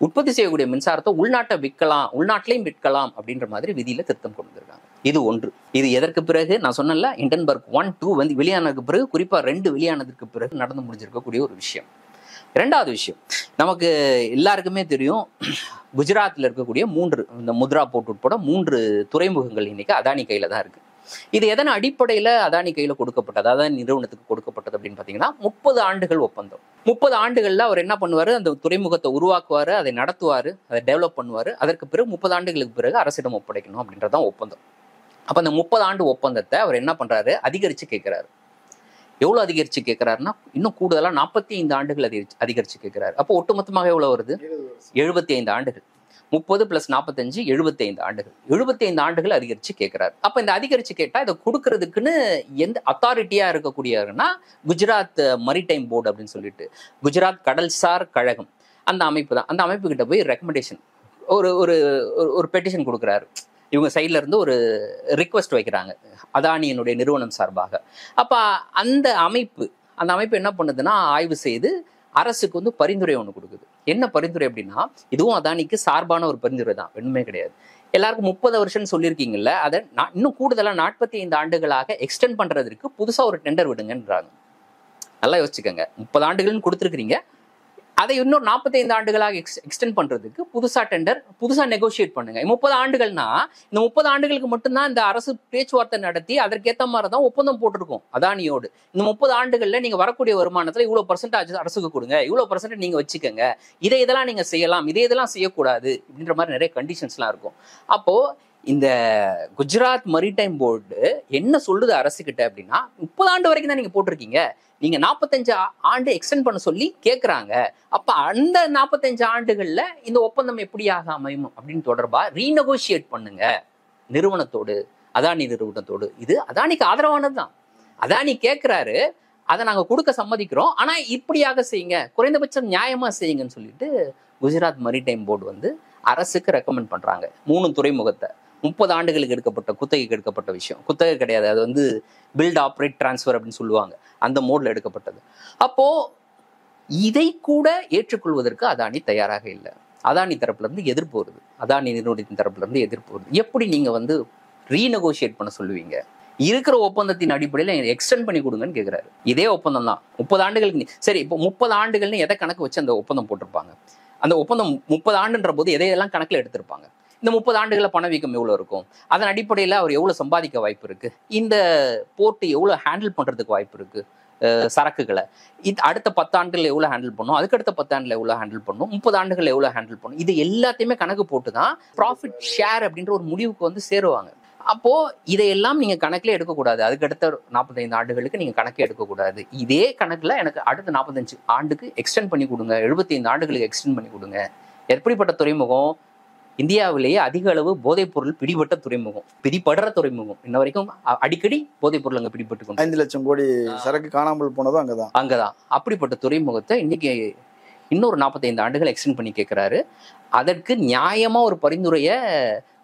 உற்பத்தி செய்யக்கூடிய மின்சாரத்தை உள்நாட்டிலையும் விற்கலாம் அப்படின்ற மாதிரி விதியில திருத்தம் கொண்டு வந்திருக்காங்க. இது ஒன்று. இது எதற்கு பிறகு நான் சொன்னல, ஹிண்டன்பர்க் 1, 2 வந்து வெளியானதுக்கு பிறகு, குறிப்பா 2 வெளியானதுக்கு பிறகு நடந்து முடிஞ்சிருக்கக்கூடிய ஒரு விஷயம். 2வது விஷயம், நமக்கு எல்லாருக்குமே தெரியும், குஜராத்ல இருக்கக்கூடிய 3 இந்த முத்ரா போர்ட் உட்பட 3 துறைமுகங்கள் இன்னைக்கு அதானி கையில தான் இருக்கு. இது எதன் அடிப்படையில அதானி கையில கொடுக்கப்பட்டது, அதானி நிறுவனத்துக்கு கொடுக்கப்பட்டது அப்படின்னு பாத்தீங்கன்னா 30 ஆண்டுகள் ஒப்பந்தம். 30 ஆண்டுகள்ல அவர் என்ன பண்ணுவாரு, அந்த துறைமுகத்தை உருவாக்குவாரு, அதை நடத்துவாரு, அதை டெவலப் பண்ணுவாரு. அதற்கு பிறகு 30 ஆண்டுகளுக்கு பிறகு அரசிடம் ஒப்படைக்கணும் அப்படின்றதான் ஒப்பந்தம். அப்ப அந்த 30 ஆண்டு ஒப்பந்தத்தை அவர் என்ன பண்றாரு, அதிகரிச்சு கேட்கிறாரு. எவ்வளவு அதிகரிச்சு கேட்கிறாருன்னா, இன்னும் கூடுதலா 45 ஆண்டுகள் அதிகரிச்சு கேட்கிறாரு. அப்போ ஒட்டுமொத்தமாக எவ்வளவு வருது, 75 ஆண்டுகள். 30 + 45 75 ஆண்டுகள். 75 ஆண்டுகள் அதிகரிச்சு கேட்கிறாரு. அப்ப இந்த அதிகரிச்சு கேட்டா இதை கொடுக்கறதுக்குன்னு எந்த அத்தாரிட்டியா இருக்கக்கூடியன்னா குஜராத் மரிடைம் போர்டு அப்படின்னு சொல்லிட்டு, குஜராத் கடல்சார் கழகம், அந்த அமைப்பு தான். அந்த அமைப்பு கிட்ட போய் ரெக்கமெண்டேஷன் ஒரு பெட்டிஷன் கொடுக்குறாரு. இவங்க சைட்ல இருந்து ஒரு ரிக்வெஸ்ட் வைக்கிறாங்க அதானியினுடைய நிறுவனம் சார்பாக. அப்ப அந்த அமைப்பு என்ன பண்ணுதுன்னா, ஆய்வு செய்து அரசுக்கு வந்து பரிந்துரை ஒன்று கொடுக்குது. என்ன பரிந்துரை அப்படின்னா, இதுவும் அதானிக்கு சார்பான ஒரு பரிந்துரை தான், ஒண்ணுமே கிடையாது. எல்லாருக்கும் 30 வருஷம் சொல்லியிருக்கீங்கல்ல, அதை இன்னும் கூடுதலா 45 ஆண்டுகளாக எக்ஸ்டெண்ட் பண்றதுக்கு புதுசா ஒரு டெண்டர் விடுங்கன்றாங்க. நல்லா யோசிச்சுக்கோங்க, 30 ஆண்டுகள்னு கொடுத்துருக்கீங்க, அதை இன்னும் 45 ஆண்டுகளாக எக்ஸ்டெண்ட் பண்றதுக்கு புதுசா டெண்டர், புதுசா நெகோசியேட் பண்ணுங்க. 30 ஆண்டுகள்னா இந்த 30 ஆண்டுகளுக்கு மட்டும்தான் இந்த அரசு பேச்சுவார்த்தை நடத்தி அதற்கேற்ற மாதிரி தான் ஒப்பந்தம் போட்டிருக்கோம் அதானியோடு. இந்த 30 ஆண்டுகள்ல நீங்க வரக்கூடிய வருமானத்துல இவ்வளவு % அரசுக்கு கொடுங்க, இவ்வளவு % நீங்க வச்சுக்கோங்க, இதெல்லாம் நீங்க செய்யலாம், இதெல்லாம் செய்யக்கூடாது அப்படின்ற மாதிரி நிறைய கண்டிஷன்ஸ்லாம் இருக்கும். அப்போ இந்த குஜராத் மரிடைம் போர்டு என்ன சொல்லுது அரசுகிட்ட அப்படின்னா 30 ஆண்டு வரைக்கும் தான் நீங்க போட்டிருக்கீங்க, நீங்க 45 ஆண்டு எக்ஸ்டெண்ட் பண்ண சொல்லி கேட்கறாங்க. அப்ப அந்த 45 ஆண்டுகள்ல இந்த ஒப்பந்தம் எப்படியாக அமையும் அப்படின்னு தொடர்பா ரீநெகோசியேட் பண்ணுங்க நிறுவனத்தோடு, அதானி நிறுவனத்தோடு. இது அதானிக்கு ஆதரவானதுதான். அதானி கேட்கிறாரு, அதை நாங்க கொடுக்க சம்மதிக்கிறோம், ஆனா இப்படியாக செய்யுங்க, குறைந்தபட்சம் நியாயமா செய்யுங்கன்னு சொல்லிட்டு குஜராத் மரிடைம் போர்டு வந்து அரசுக்கு ரெக்கமெண்ட் பண்றாங்க 3 துறைமுகத்தை. 30 ஆண்டுகளுக்கு எடுக்கப்பட்ட குத்தகைக்கு எடுக்கப்பட்ட விஷயம், குத்தகை கிடையாது, அது வந்து பில்ட் ஆப்ரேட் டிரான்ஸ்ஃபர் அப்படின்னு சொல்லுவாங்க, அந்த மோட்ல எடுக்கப்பட்டது. அப்போ இதை கூட ஏற்றுக்கொள்வதற்கு அதானி தயாராக இல்லை. அதானி தரப்புல இருந்து எதிர்ப்பு வருது, அதானி நிறுவனத்தின் தரப்புல இருந்து எதிர்ப்பு வருது. எப்படி நீங்க வந்து ரீநெகோசியேட் பண்ண சொல்லுவீங்க? இருக்கிற ஒப்பந்தத்தின் அடிப்படையில் எக்ஸ்டெண்ட் பண்ணி கொடுங்கன்னு கேட்கிறாரு. இதே ஒப்பந்தம் தான் 30 ஆண்டுகளுக்கு. சரி, இப்போ 30 ஆண்டுகள்னு எதை கணக்கு வச்சு அந்த ஒப்பந்தம் போட்டிருப்பாங்க? அந்த ஒப்பந்தம் 30 ஆண்டுன்ற போது எதையெல்லாம் கணக்கில் எடுத்திருப்பாங்க? இந்த 30 ஆண்டுகளில் பணவீக்கம் எவ்வளோ இருக்கும், அதன் அடிப்படையில் அவர் எவ்வளோ சம்பாதிக்க வாய்ப்பு இருக்கு, இந்த போர்ட்டு எவ்வளோ ஹேண்டில் பண்றதுக்கு வாய்ப்பு இருக்கு, சரக்குகளை அடுத்த 10 ஆண்டுகள் எவ்வளோ ஹேண்டில் பண்ணும், அதுக்கடுத்த 10 ஆண்டுல எவ்வளோ ஹேண்டில் பண்ணும், 30 ஆண்டுகள் எவ்வளோ ஹேண்டில் பண்ணும், இது எல்லாத்தையுமே கணக்கு போட்டு தான் ப்ராஃபிட் ஷேர் அப்படின்ற ஒரு முடிவுக்கு வந்து சேருவாங்க. அப்போ இதையெல்லாம் நீங்க கணக்கிலே எடுக்கக்கூடாது. அதுக்கடுத்த 45 ஆண்டுகளுக்கு நீங்க கணக்கே எடுக்கக்கூடாது. இதே கணக்குல எனக்கு அடுத்த 45 ஆண்டுக்கு எக்ஸ்டெண்ட் பண்ணி கொடுங்க, 75 ஆண்டுகளுக்கு எக்ஸ்டெண்ட் பண்ணி கொடுங்க. எப்படிப்பட்ட துறைமுகம்? இந்தியாவிலேயே அதிக அளவு போதைப் பொருள் பிடிபட்ட துறைமுகம், பிடிபடுற துறைமுகம். இன்ன வரைக்கும் அடிக்கடி போதைப் பொருள் அங்க பிடிபட்டு 5 லட்சம் கோடி சரக்கு காணாமல் போனதும் அங்கதான். அப்படிப்பட்ட துறைமுகத்தை இன்னைக்கு இன்னொரு 45 ஆண்டுகள் எக்ஸ்டெண்ட் பண்ணி கேட்கிறாரு. அதற்கு நியாயமா ஒரு பரிந்துரைய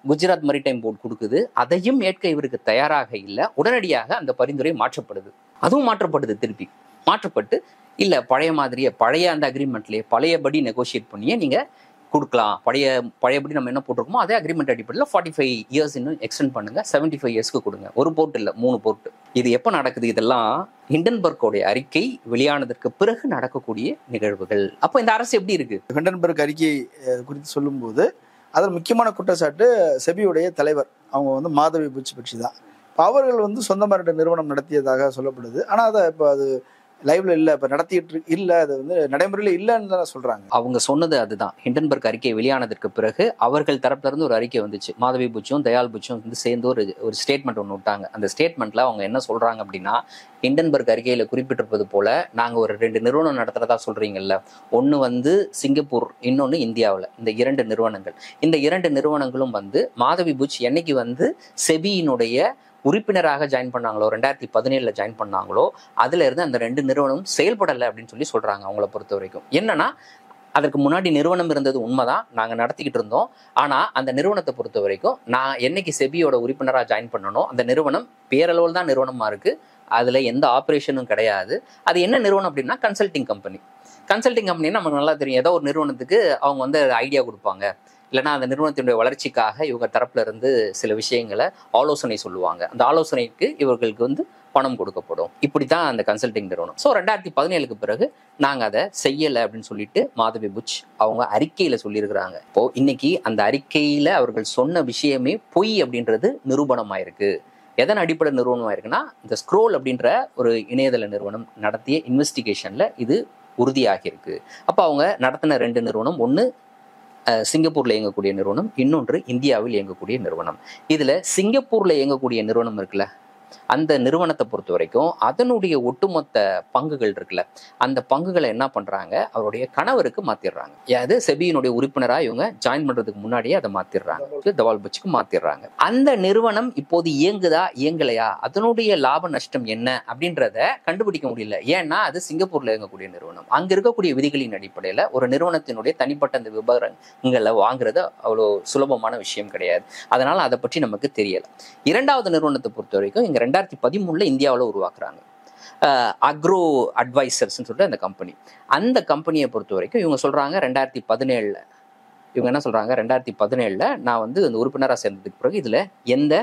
குஜராத் மரிடைம் போர்டு கொடுக்குது. அதையும் ஏற்க இவருக்கு தயாராக இல்லை. உடனடியாக அந்த பரிந்துரை மாற்றப்படுது. அதுவும் மாற்றப்படுது, திருப்பி மாற்றப்பட்டு இல்ல பழைய அந்த அக்ரிமெண்ட்லயே பழையபடி நெகோசியேட் பண்ணியே நீங்க கொடுக்கலாம். பழையபடி நம்ம என்ன போட்டிருக்கோமோ அதே அக்ரிமெண்ட் அடிப்படையில் 45 இயர்ஸ் இன்னும் எக்ஸ்டெண்ட் பண்ணுங்க, 75 இயர்ஸ்க்கு கொடுங்க. ஒரு போர்ட் இல்லை, 3 போர்ட். இது எப்போ நடக்குது? இதெல்லாம் ஹிண்டன்பர்க்கோடைய அறிக்கை வெளியானதற்கு பிறகு நடக்கக்கூடிய நிகழ்வுகள். அப்போ இந்த அரசு எப்படி இருக்கு? ஹிண்டன்பர்க் அறிக்கை குறித்து சொல்லும்போது அதில் முக்கியமான குற்றச்சாட்டு செபியுடைய தலைவர் அவங்க வந்து மாதவி புட்ச் பற்றி தான். அவர்கள் வந்து சொந்தமாக நிறுவனம் நடத்தியதாக சொல்லப்படுது. ஆனால் அதை இப்போ அது லைவ்ல இல்லை, இப்போ நடத்திட்டு இல்லை, அது வந்து நடைமுறையில் இல்லைன்னு தான் சொல்றாங்க. அவங்க சொன்னது அதுதான். ஹிண்டன்பர்க் அறிக்கை வெளியானதற்கு பிறகு அவர்கள் தரப்புல இருந்து ஒரு அறிக்கை வந்துச்சு. மாதவி புச்சும் தயால் புச்சும் வந்து சேர்ந்து ஒரு ஸ்டேட்மெண்ட் ஒன்று விட்டாங்க. அந்த ஸ்டேட்மெண்ட்ல அவங்க என்ன சொல்றாங்க அப்படின்னா, ஹிண்டன்பர்க் அறிக்கையில குறிப்பிட்டிருப்பது போல நாங்க ஒரு 2 நிறுவனம் நடத்துறதா சொல்றீங்கல்ல, ஒன்னு வந்து சிங்கப்பூர், இன்னொன்னு இந்தியாவில். இந்த 2 நிறுவனங்கள், இந்த 2 நிறுவனங்களும் வந்து மாதவி புச் என்னைக்கு வந்து செபியினுடைய உறுப்பினராக ஜாயின் பண்ணாங்களோ, 2017 ஜாயின் பண்ணாங்களோ, அதுல இருந்து அந்த 2 நிறுவனம் செயல்படலை அப்படின்னு சொல்லி சொல்றாங்க. அவங்கள பொறுத்த வரைக்கும் என்னன்னா, அதற்கு முன்னாடி நிறுவனம் இருந்தது உண்மைதான், நாங்க நடத்திக்கிட்டு இருந்தோம். ஆனா அந்த நிறுவனத்தை பொறுத்த வரைக்கும் நான் என்னைக்கு செபியோட உறுப்பினராக ஜாயின் பண்ணனோ அந்த நிறுவனம் பேரளவில் தான் நிறுவனமா இருக்கு, அதுல எந்த ஆப்ரேஷனும் கிடையாது. அது என்ன நிறுவனம் அப்படின்னா கன்சல்டிங் கம்பெனி. கன்சல்டிங் கம்பெனின்னா நமக்கு நல்லா தெரியும். ஏதோ ஒரு நிறுவனத்துக்கு அவங்க வந்து ஐடியா கொடுப்பாங்க, இல்லைன்னா அந்த நிறுவனத்தினுடைய வளர்ச்சிக்காக இவங்க தரப்புல இருந்து சில விஷயங்களை ஆலோசனை சொல்லுவாங்க. அந்த ஆலோசனைக்கு இவர்களுக்கு வந்து பணம் கொடுக்கப்படும். இப்படித்தான் அந்த கன்சல்டிங் நிறுவனம். ஸோ 2017 பிறகு நாங்கள் அதை செய்யலை அப்படின்னு சொல்லிட்டு மாதவி புச் அவங்க அறிக்கையில சொல்லியிருக்கிறாங்க. இப்போ இன்னைக்கு அந்த அறிக்கையில அவர்கள் சொன்ன விஷயமே பொய் அப்படின்றது நிரூபணமாயிருக்கு. எதன் அடிப்படை நிறுவனமாயிருக்குன்னா, இந்த ஸ்க்ரோல் அப்படின்ற ஒரு இணையதள நிறுவனம் நடத்திய இன்வெஸ்டிகேஷன்ல இது உறுதியாகிருக்கு. அப்போ அவங்க நடத்தின 2 நிறுவனம், ஒன்று சிங்கப்பூர்ல இயங்கக்கூடிய நிறுவனம், இன்னொன்று இந்தியாவில் இயங்கக்கூடிய நிறுவனம். இதுல சிங்கப்பூர்ல இயங்கக்கூடிய நிறுவனம் இருக்குல்ல, அந்த நிறுவனத்தை பொறுத்த வரைக்கும் அதனுடைய ஒட்டுமொத்த பங்குகள் இருக்குல்ல, அந்த பங்குகளை என்ன பண்றாங்க, அவருடைய கணவருக்கு மாத்திடுறாங்க. அது செபியினுடைய உறுப்பினரா இவங்க ஜாயின் பண்றதுக்கு முன்னாடியே அதை மாத்திடுறாங்க, தவால் புச்சுக்கு மாத்திடுறாங்க. அந்த நிறுவனம் இப்போது இயங்குதா இயங்கலையா, அதனுடைய லாப நஷ்டம் என்ன அப்படின்றத கண்டுபிடிக்க முடியல. ஏன்னா அது சிங்கப்பூர்ல இயங்கக்கூடிய நிறுவனம். அங்க இருக்கக்கூடிய விதிகளின் அடிப்படையில ஒரு நிறுவனத்தினுடைய தனிப்பட்ட அந்த விவரங்களை வாங்குறது அவ்வளோ சுலபமான விஷயம் கிடையாது. அதனால அதை பற்றி நமக்கு தெரியல. 2வது நிறுவனத்தை பொறுத்த வரைக்கும் இங்க 2013 இந்தியாவில் உருவாக்குறாங்க. அக்ரோ அட்வைசர்ஸ்ன்னு சொல்லிட்டு அந்த கம்பெனி. அந்த கம்பெனியை பொறுத்த வரைக்கும் இவங்க சொல்றாங்க 2017 இவங்க என்ன சொல்றாங்க, 2017 நான் வந்து அந்த உறுப்பினராக சேர்ந்ததுக்கு பிறகு இதுல எந்த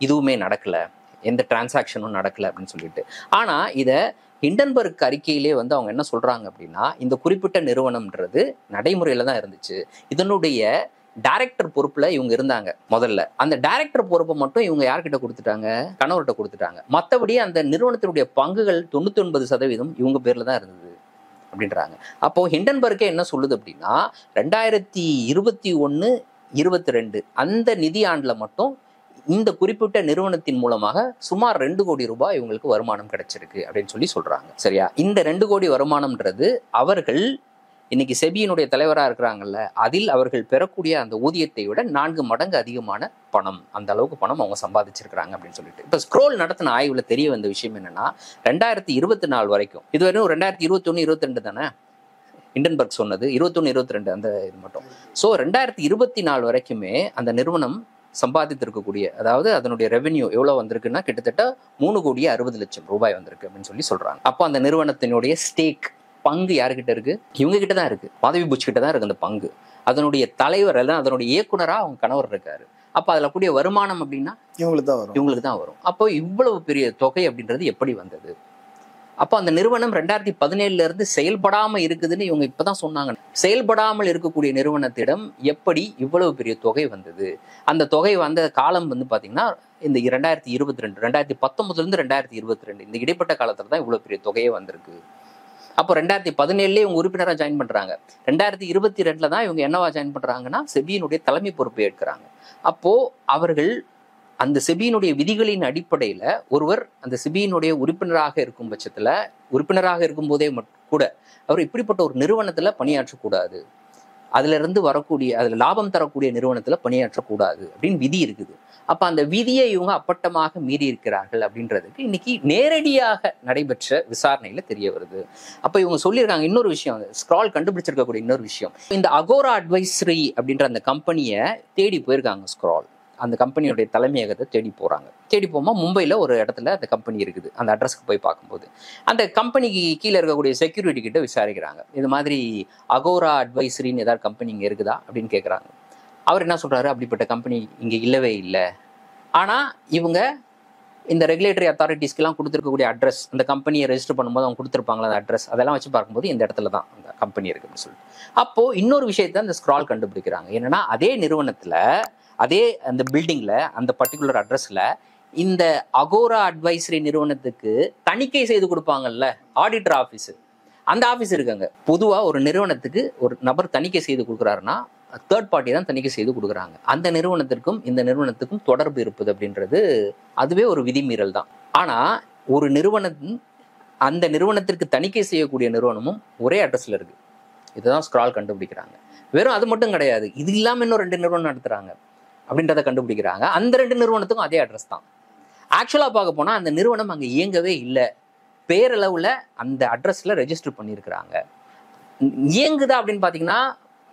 இதுவுமே நடக்கல, எந்த டிரான்சாக்ஷனும் நடக்கல அப்படின்னு சொல்லிட்டு. ஆனா இதை ஹிண்டன்பர்க் அறிக்கையிலே வந்து அவங்க என்ன சொல்றாங்க அப்படின்னா, இந்த குறிப்பிட்ட நிறுவனம்ன்றது நடைமுறையில தான் இருந்துச்சு, இதனுடைய டைரக்டர் பொறுப்புல இவங்க இருந்தாங்க முதல்ல. அந்த டைரக்டர் பொறுப்பை மட்டும் இவங்க யார்கிட்ட கொடுத்துட்டாங்க, கணவர்கிட்ட கொடுத்துட்டாங்க. மற்றபடி அந்த நிறுவனத்தினுடைய பங்குகள் 99% இவங்க பேர்ல தான் இருந்தது அப்படின்றாங்க. அப்போ ஹிண்டன்பர்க்கே என்ன சொல்லுது அப்படின்னா, 2021 22 அந்த நிதி ஆண்டுல மட்டும் இந்த குறிப்பிட்ட நிறுவனத்தின் மூலமாக சுமார் 2 கோடி ரூபாய் இவங்களுக்கு வருமானம் கிடைச்சிருக்கு அப்படின்னு சொல்லி சொல்றாங்க. சரியா? இந்த 2 கோடி வருமானம்ன்றது அவர்கள் இன்னைக்கு செபியினுடைய தலைவராக இருக்கிறாங்கல்ல, அதில் அவர்கள் பெறக்கூடிய அந்த ஊதியத்தை விட 4 மடங்கு அதிகமான பணம், அந்த அளவுக்கு பணம் அவங்க சம்பாதிச்சிருக்கிறாங்க அப்படின்னு சொல்லிட்டு இப்போ ஸ்க்ரோல் நடத்தின ஆய்வுல தெரிய வந்த விஷயம் என்னன்னா, 2024 வரைக்கும், இதுவரையும் 2021, 22 தானே ஹிண்டன்பர்க் சொன்னது, 21, 22 அந்த இது மட்டும். ஸோ 2024 வரைக்குமே அந்த நிறுவனம் சம்பாதித்திருக்கக்கூடிய, அதாவது அதனுடைய ரெவென்யூ எவ்வளவு வந்திருக்குன்னா கிட்டத்தட்ட 3,60,00,000 ரூபாய் வந்திருக்கு அப்படின்னு சொல்லி சொல்றாங்க. அப்போ அந்த நிறுவனத்தினுடைய ஸ்டேக், பங்கு யாருக்கிட்ட இருக்கு? இவங்க கிட்ட தான் இருக்கு, மாதவி புட்ச் கிட்ட தான் இருக்கு அந்த பங்கு. அதனுடைய தலைவர் எல்லாம், அதனுடைய இயக்குனரா அவங்க கணவர் இருக்காரு. அப்ப அதுல கூடிய வருமானம் அப்படின்னா இவங்களுக்கு தான் வரும். அப்போ இவ்வளவு பெரிய தொகை அப்படின்றது எப்படி வந்தது? அப்போ அந்த நிறுவனம் 2017 இருந்து செயல்படாம இருக்குதுன்னு இவங்க இப்பதான் சொன்னாங்க. செயல்படாமல் இருக்கக்கூடிய நிறுவனத்திடம் எப்படி இவ்வளவு பெரிய தொகை வந்தது? அந்த தொகை வந்த காலம் வந்து பாத்தீங்கன்னா இந்த 2022, 2019 இருந்து 2022 இந்த இடைப்பட்ட காலத்துல தான் இவ்வளவு பெரிய தொகையே வந்திருக்கு. அப்போ 2017 இவங்க உறுப்பினராக ஜாயின் பண்றாங்க. 2022 தான் இவங்க என்னவா ஜாயின் பண்றாங்கன்னா செபியினுடைய தலைமை பொறுப்பை ஏற்கிறாங்க. அப்போ அவர்கள் அந்த செபியினுடைய விதிகளின் அடிப்படையில ஒருவர் அந்த செபியினுடைய உறுப்பினராக இருக்கும் பட்சத்துல, உறுப்பினராக இருக்கும் போதே கூட அவர் இப்படிப்பட்ட ஒரு நிறுவனத்துல பணியாற்றக்கூடாது, அதுல இருந்து வரக்கூடிய, அதுல லாபம் தரக்கூடிய நிறுவனத்துல பணியாற்றக்கூடாது அப்படின்னு விதி இருக்குது. அப்ப அந்த விதியை இவங்க அப்பட்டமாக மீறி இருக்கிறார்கள் அப்படின்றதுக்கு இன்னைக்கு நேரடியாக நடைபெற்ற விசாரணையில தெரிய வருது. அப்ப இவங்க சொல்லியிருக்காங்க இன்னொரு விஷயம், ஸ்க்ரால் கண்டுபிடிச்சிருக்கக்கூடிய இன்னொரு விஷயம், இந்த அகோரா அட்வைசரி அப்படின்ற அந்த கம்பெனியை தேடி போயிருக்காங்க. ஸ்க்ரால் அந்த கம்பெனியுடைய தலைமையகத்தை தேடி போறாங்க. தேடி போமா மும்பையில் ஒரு இடத்துல அந்த கம்பெனி இருக்குது. அந்த அட்ரஸ்க்கு போய் பார்க்கும்போது அந்த கம்பெனிக்கு கீழே இருக்கக்கூடிய செக்யூரிட்டி கிட்ட விசாரிக்கிறாங்க. இது மாதிரி அகோரா அட்வைசரின்னு ஏதாவது கம்பெனி இங்கே இருக்குதா அப்படின்னு கேட்குறாங்க. அவர் என்ன சொல்றாரு, அப்படிப்பட்ட கம்பெனி இங்கே இல்லவே இல்லை. ஆனால் இவங்க இந்த ரெகுலேட்டரி அத்தாரிட்டிஸ்க்கெல்லாம் கொடுத்துருக்கக்கூடிய அட்ரஸ், அந்த கம்பெனியை ரெஜிஸ்டர் பண்ணும்போது அவங்க கொடுத்துருப்பாங்களா அந்த அட்ரஸ், அதெல்லாம் வச்சு பார்க்கும்போது இந்த இடத்துல தான் அந்த கம்பெனி இருக்குன்னு சொல்லிட்டு அப்போ இன்னொரு விஷயத்த அந்த ஸ்க்ரால் கண்டுபிடிக்கிறாங்க. என்னன்னா அதே நிறுவனத்தில், அதே அந்த பில்டிங்ல, அந்த பர்டிகுலர் அட்ரஸ்ல இந்த அகோரா அட்வைசரி நிறுவனத்துக்கு தணிக்கை செய்து கொடுப்பாங்கல்ல ஆடிட்டர் ஆஃபீஸ், அந்த ஆஃபீஸ் இருக்காங்க. பொதுவா ஒரு நிறுவனத்துக்கு ஒரு நபர் தணிக்கை செய்து கொடுக்குறாருன்னா தேர்ட் பார்ட்டி தான் தணிக்கை செய்து கொடுக்குறாங்க. அந்த நிறுவனத்திற்கும் இந்த நிறுவனத்துக்கும் தொடர்பு இருப்பது அப்படின்றது அதுவே ஒரு விதிமீறல் தான். ஆனா ஒரு நிறுவனத்தின், அந்த நிறுவனத்திற்கு தணிக்கை செய்யக்கூடிய நிறுவனமும் ஒரே அட்ரஸ்ல இருக்கு. இதுதான் ஸ்க்ரால் கண்டுபிடிக்கிறாங்க. வெறும் அது மட்டும் கிடையாது, இது இல்லாம இன்னும் 2 நிறுவனம் நடத்துறாங்க அப்படின்றத கண்டுபிடிக்கிறாங்க. அந்த 2 நிறுவனத்துக்கும் அதே அட்ரஸ் தான். ஆக்சுவலா பார்க்க போனா அந்த நிறுவனம் அங்க இயங்கவே இல்லை, பேரளவுல அந்த அட்ரஸ்ல ரெஜிஸ்டர் பண்ணியிருக்கிறாங்க. இயங்குதா அப்படின்னு பாத்தீங்கன்னா,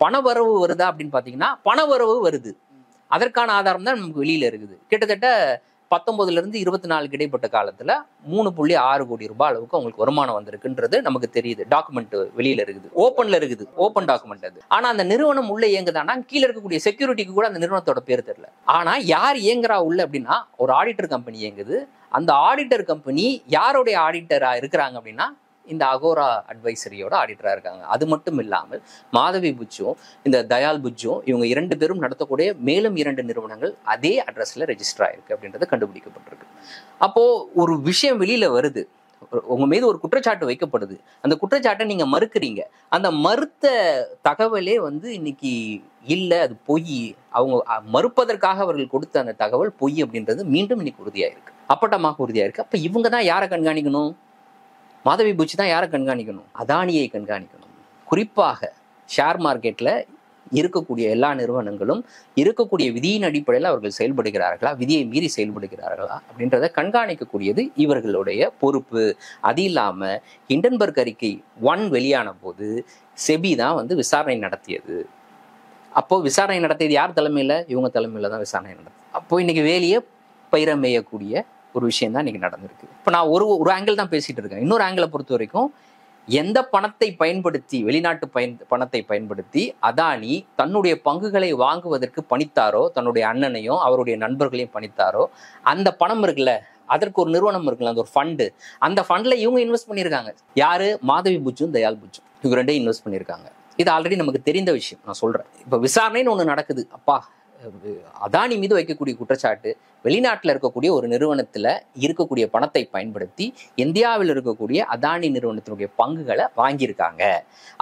பணவரவு வருதா அப்படின்னு பாத்தீங்கன்னா பணவரவு வருது. அதற்கான ஆதாரம் தான் நமக்கு வெளியில இருக்குது. கிட்டத்தட்ட 19 இருந்து 24 இடைப்பட்ட காலத்துல 3.6 கோடி ரூபாய் அளவுக்கு அவங்களுக்கு வருமானம் வந்திருக்குன்றது நமக்கு தெரியுது. டாக்குமெண்ட் வெளியில இருக்குது, ஓப்பன்ல இருக்குது, ஓப்பன் டாக்குமெண்ட் அது. ஆனா அந்த நிறுவனம் உள்ள இயங்குதானா, கீழே இருக்கக்கூடிய செக்யூரிட்டிக்கு கூட அந்த நிறுவனத்தோட பேர் தெரியல. ஆனா யார் இயங்குறா உள்ள அப்படின்னா ஒரு ஆடிட்டர் கம்பெனி இயங்குது. அந்த ஆடிட்டர் கம்பெனி யாருடைய ஆடிட்டரா இருக்கிறாங்க அப்படின்னா இந்த அகோரா அட்வைசரியோட ஆடிட்டரா இருக்காங்க. அது மட்டும் இல்லாமல் மாதவி புட்சும் இந்த தயால் புட்சும் இவங்க 2 பேரும் நடத்தக்கூடிய மேலும் 2 நிறுவனங்கள் அதே அட்ரஸ்ல ரெஜிஸ்டர் ஆயிருக்கு அப்படின்றது கண்டுபிடிக்கப்பட்டிருக்கு. அப்போ ஒரு விஷயம் வெளியில வருது, உங்க மீது ஒரு குற்றச்சாட்டு வைக்கப்படுது, அந்த குற்றச்சாட்டை நீங்க மறுக்கிறீங்க. அந்த மறுத்த தகவலே இன்னைக்கு இல்லை, அது பொய், அவங்க மறுப்பதற்காக அவர்கள் கொடுத்த அந்த தகவல் பொய் அப்படின்றது மீண்டும் இன்னைக்கு உறுதியாயிருக்கு, அப்பட்டமாக உறுதியாயிருக்கு. அப்ப இவங்க தான் யாரை கண்காணிக்கணும்? மாதவி புட்ச் தான் யாரை கண்காணிக்கணும்? அதானியை கண்காணிக்கணும். குறிப்பாக ஷேர் மார்க்கெட்ல இருக்கக்கூடிய எல்லா நிறுவனங்களும் இருக்கக்கூடிய விதியின் அடிப்படையில் அவர்கள் செயல்படுகிறார்களா, விதியை மீறி செயல்படுகிறார்களா அப்படின்றத கண்காணிக்கக்கூடியது இவர்களுடைய பொறுப்பு. அது இல்லாம ஹிண்டன்பர்க் அறிக்கை 1 வெளியான போது செபி தான் விசாரணை நடத்தியது. அப்போ விசாரணை நடத்தியது யார் தலைமையில? இவங்க தலைமையில தான் விசாரணை நடத்துது. அப்போ இன்னைக்கு வேலையை பயிரமேயக்கூடிய ஒரு விஷயம் தான் இன்னைக்கு நடந்திருக்கு. இப்போ நான் ஒரு ஆங்கிள் தான் பேசிட்டு இருக்கேன். இன்னொரு ஆங்கிளை பொறுத்த வரைக்கும் எந்த பணத்தை பயன்படுத்தி, வெளிநாட்டு பணத்தை பயன்படுத்தி அதானி தன்னுடைய பங்குகளை வாங்குவதற்கு பணித்தாரோ, தன்னுடைய அண்ணனையும் அவருடைய நண்பர்களையும் பணித்தாரோ, அந்த பணம் இருக்குல்ல, அதற்கு ஒரு நிறுவனம் இருக்குல்ல, அந்த ஒரு ஃபண்டு, அந்த ஃபண்ட்ல இவங்க இன்வெஸ்ட் பண்ணியிருக்காங்க. யாரு? மாதவி புட்சும் தயால் புட்சும், இவங்க 2 இன்வெஸ்ட் பண்ணியிருக்காங்க. இது ஆல்ரெடி நமக்கு தெரிந்த விஷயம். நான் சொல்றேன், இப்போ விசாரணைன்னு ஒன்று நடக்குது. அப்பா அதானி மீது வைக்கக்கூடிய குற்றச்சாட்டு, வெளிநாட்டில் இருக்கக்கூடிய ஒரு நிறுவனத்தில் இருக்கக்கூடிய பணத்தை பயன்படுத்தி இந்தியாவில் இருக்கக்கூடிய அதானி நிறுவனத்தினுடைய பங்குகளை வாங்கியிருக்காங்க.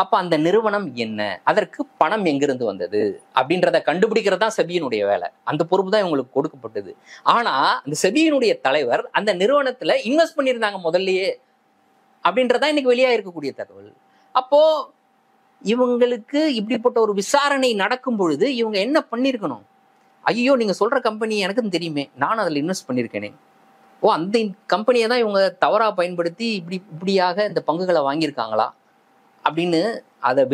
அப்போ அந்த நிறுவனம் என்ன, அதற்கு பணம் எங்கிருந்து வந்தது அப்படின்றத கண்டுபிடிக்கிறது தான் செபியினுடைய வேலை. அந்த பொறுப்பு தான் இவங்களுக்கு கொடுக்கப்பட்டது. ஆனால் அந்த செபியினுடைய தலைவர் அந்த நிறுவனத்தில் இன்வெஸ்ட் பண்ணியிருந்தாங்க முதல்லயே அப்படின்றதான் இன்னைக்கு வெளியாக இருக்கக்கூடிய தகவல். அப்போ இவங்களுக்கு இப்படிப்பட்ட ஒரு விசாரணை நடக்கும் பொழுது இவங்க என்ன பண்ணியிருக்கணும்? ஐயோ, நீங்க சொல்ற கம்பெனி எனக்கும் தெரியுமே, நானும் அதில் இன்வெஸ்ட் பண்ணியிருக்கேனே, அந்த கம்பெனியை தான் இவங்க தவறாக பயன்படுத்தி இப்படியாக இந்த பங்குகளை வாங்கியிருக்காங்களா அப்படின்னு அதை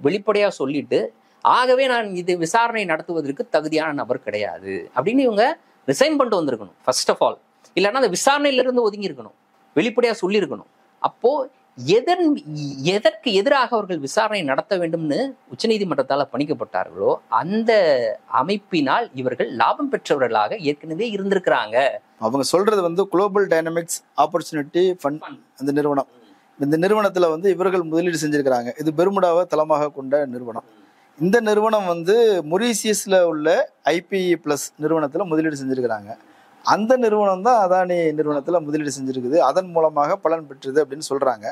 வெளிப்படையாக சொல்லிட்டு, ஆகவே நான் இது விசாரணை நடத்துவதற்கு தகுதியான நபர் கிடையாது அப்படின்னு இவங்க ரிசைன் பண்ணிட்டு வந்திருக்கணும் ஃபர்ஸ்ட் ஆஃப் ஆல். இல்லைன்னா அந்த விசாரணையிலிருந்து ஒதுங்கி இருக்கணும், வெளிப்படையாக சொல்லியிருக்கணும். அப்போ எதற்கு எதிராக அவர்கள் விசாரணை நடத்த வேண்டும்னு உச்சநீதிமன்றத்தால் பணிக்கப்பட்டார்களோ அந்த அமைப்பினால் இவர்கள் லாபம் பெற்றவர்களாக ஏற்கனவே இருந்திருக்கிறாங்க. அவங்க சொல்றது குளோபல் டைனமிக்ஸ் ஆப்பர்ச்சுனிட்டி ஃபண்ட் அந்த நிறுவனம். இந்த நிறுவனத்துல இவர்கள் முதலீடு செஞ்சிருக்கிறாங்க. இது பெர்முடாவை தளமாக கொண்ட நிறுவனம். இந்த நிறுவனம் மொரீசியஸ்ல உள்ள IPE பிளஸ் நிறுவனத்துல முதலீடு செஞ்சிருக்கிறாங்க. அந்த நிறுவனம் தான் அதானி நிறுவனத்தில் முதலீடு செஞ்சிருக்குது, அதன் மூலமாக பலன் பெற்றது அப்படின்னு சொல்றாங்க.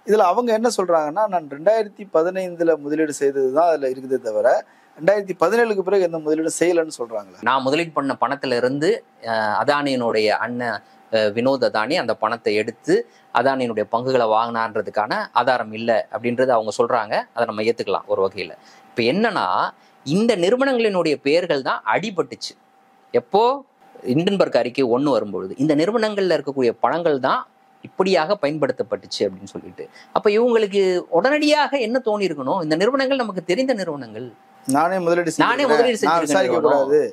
இதுல அவங்க என்ன சொல்றாங்கன்னா, நான் 2015 முதலீடு செய்தது தான் அதுல இருக்குதே தவிர 2017 பிறகு எந்த முதலீடு செய்யலன்னு சொல்றாங்களே. நான் முதலீடு பண்ண பணத்துல இருந்து அதானியினுடைய அண்ணன் வினோத் அதானி அந்த பணத்தை எடுத்து அதானியினுடைய பங்குகளை வாங்கினான்றதுக்கான ஆதாரம் இல்லை அப்படின்றது அவங்க சொல்றாங்க. அதை நம்ம ஏத்துக்கலாம் ஒரு வகையில. இப்ப என்னன்னா, இந்த நிறுவனங்களினுடைய பெயர்கள் தான் அடிபட்டுச்சு. எப்போ ஹிண்டன்பர்க் அறிக்கை 1 வரும்பொழுது இந்த நிறுவனங்கள்ல இருக்கக்கூடிய பணங்கள் தான் இப்படியாக பயன்படுத்தப்பட்டுச்சு அப்படின்னு சொல்லிட்டு, அப்ப இவங்களுக்கு உடனடியாக என்ன தோணி இருக்கணும், இந்த நிறுவனங்கள் நமக்கு தெரிந்த நிறுவனங்கள், நானே முதலீடு செஞ்சிருக்கேன்.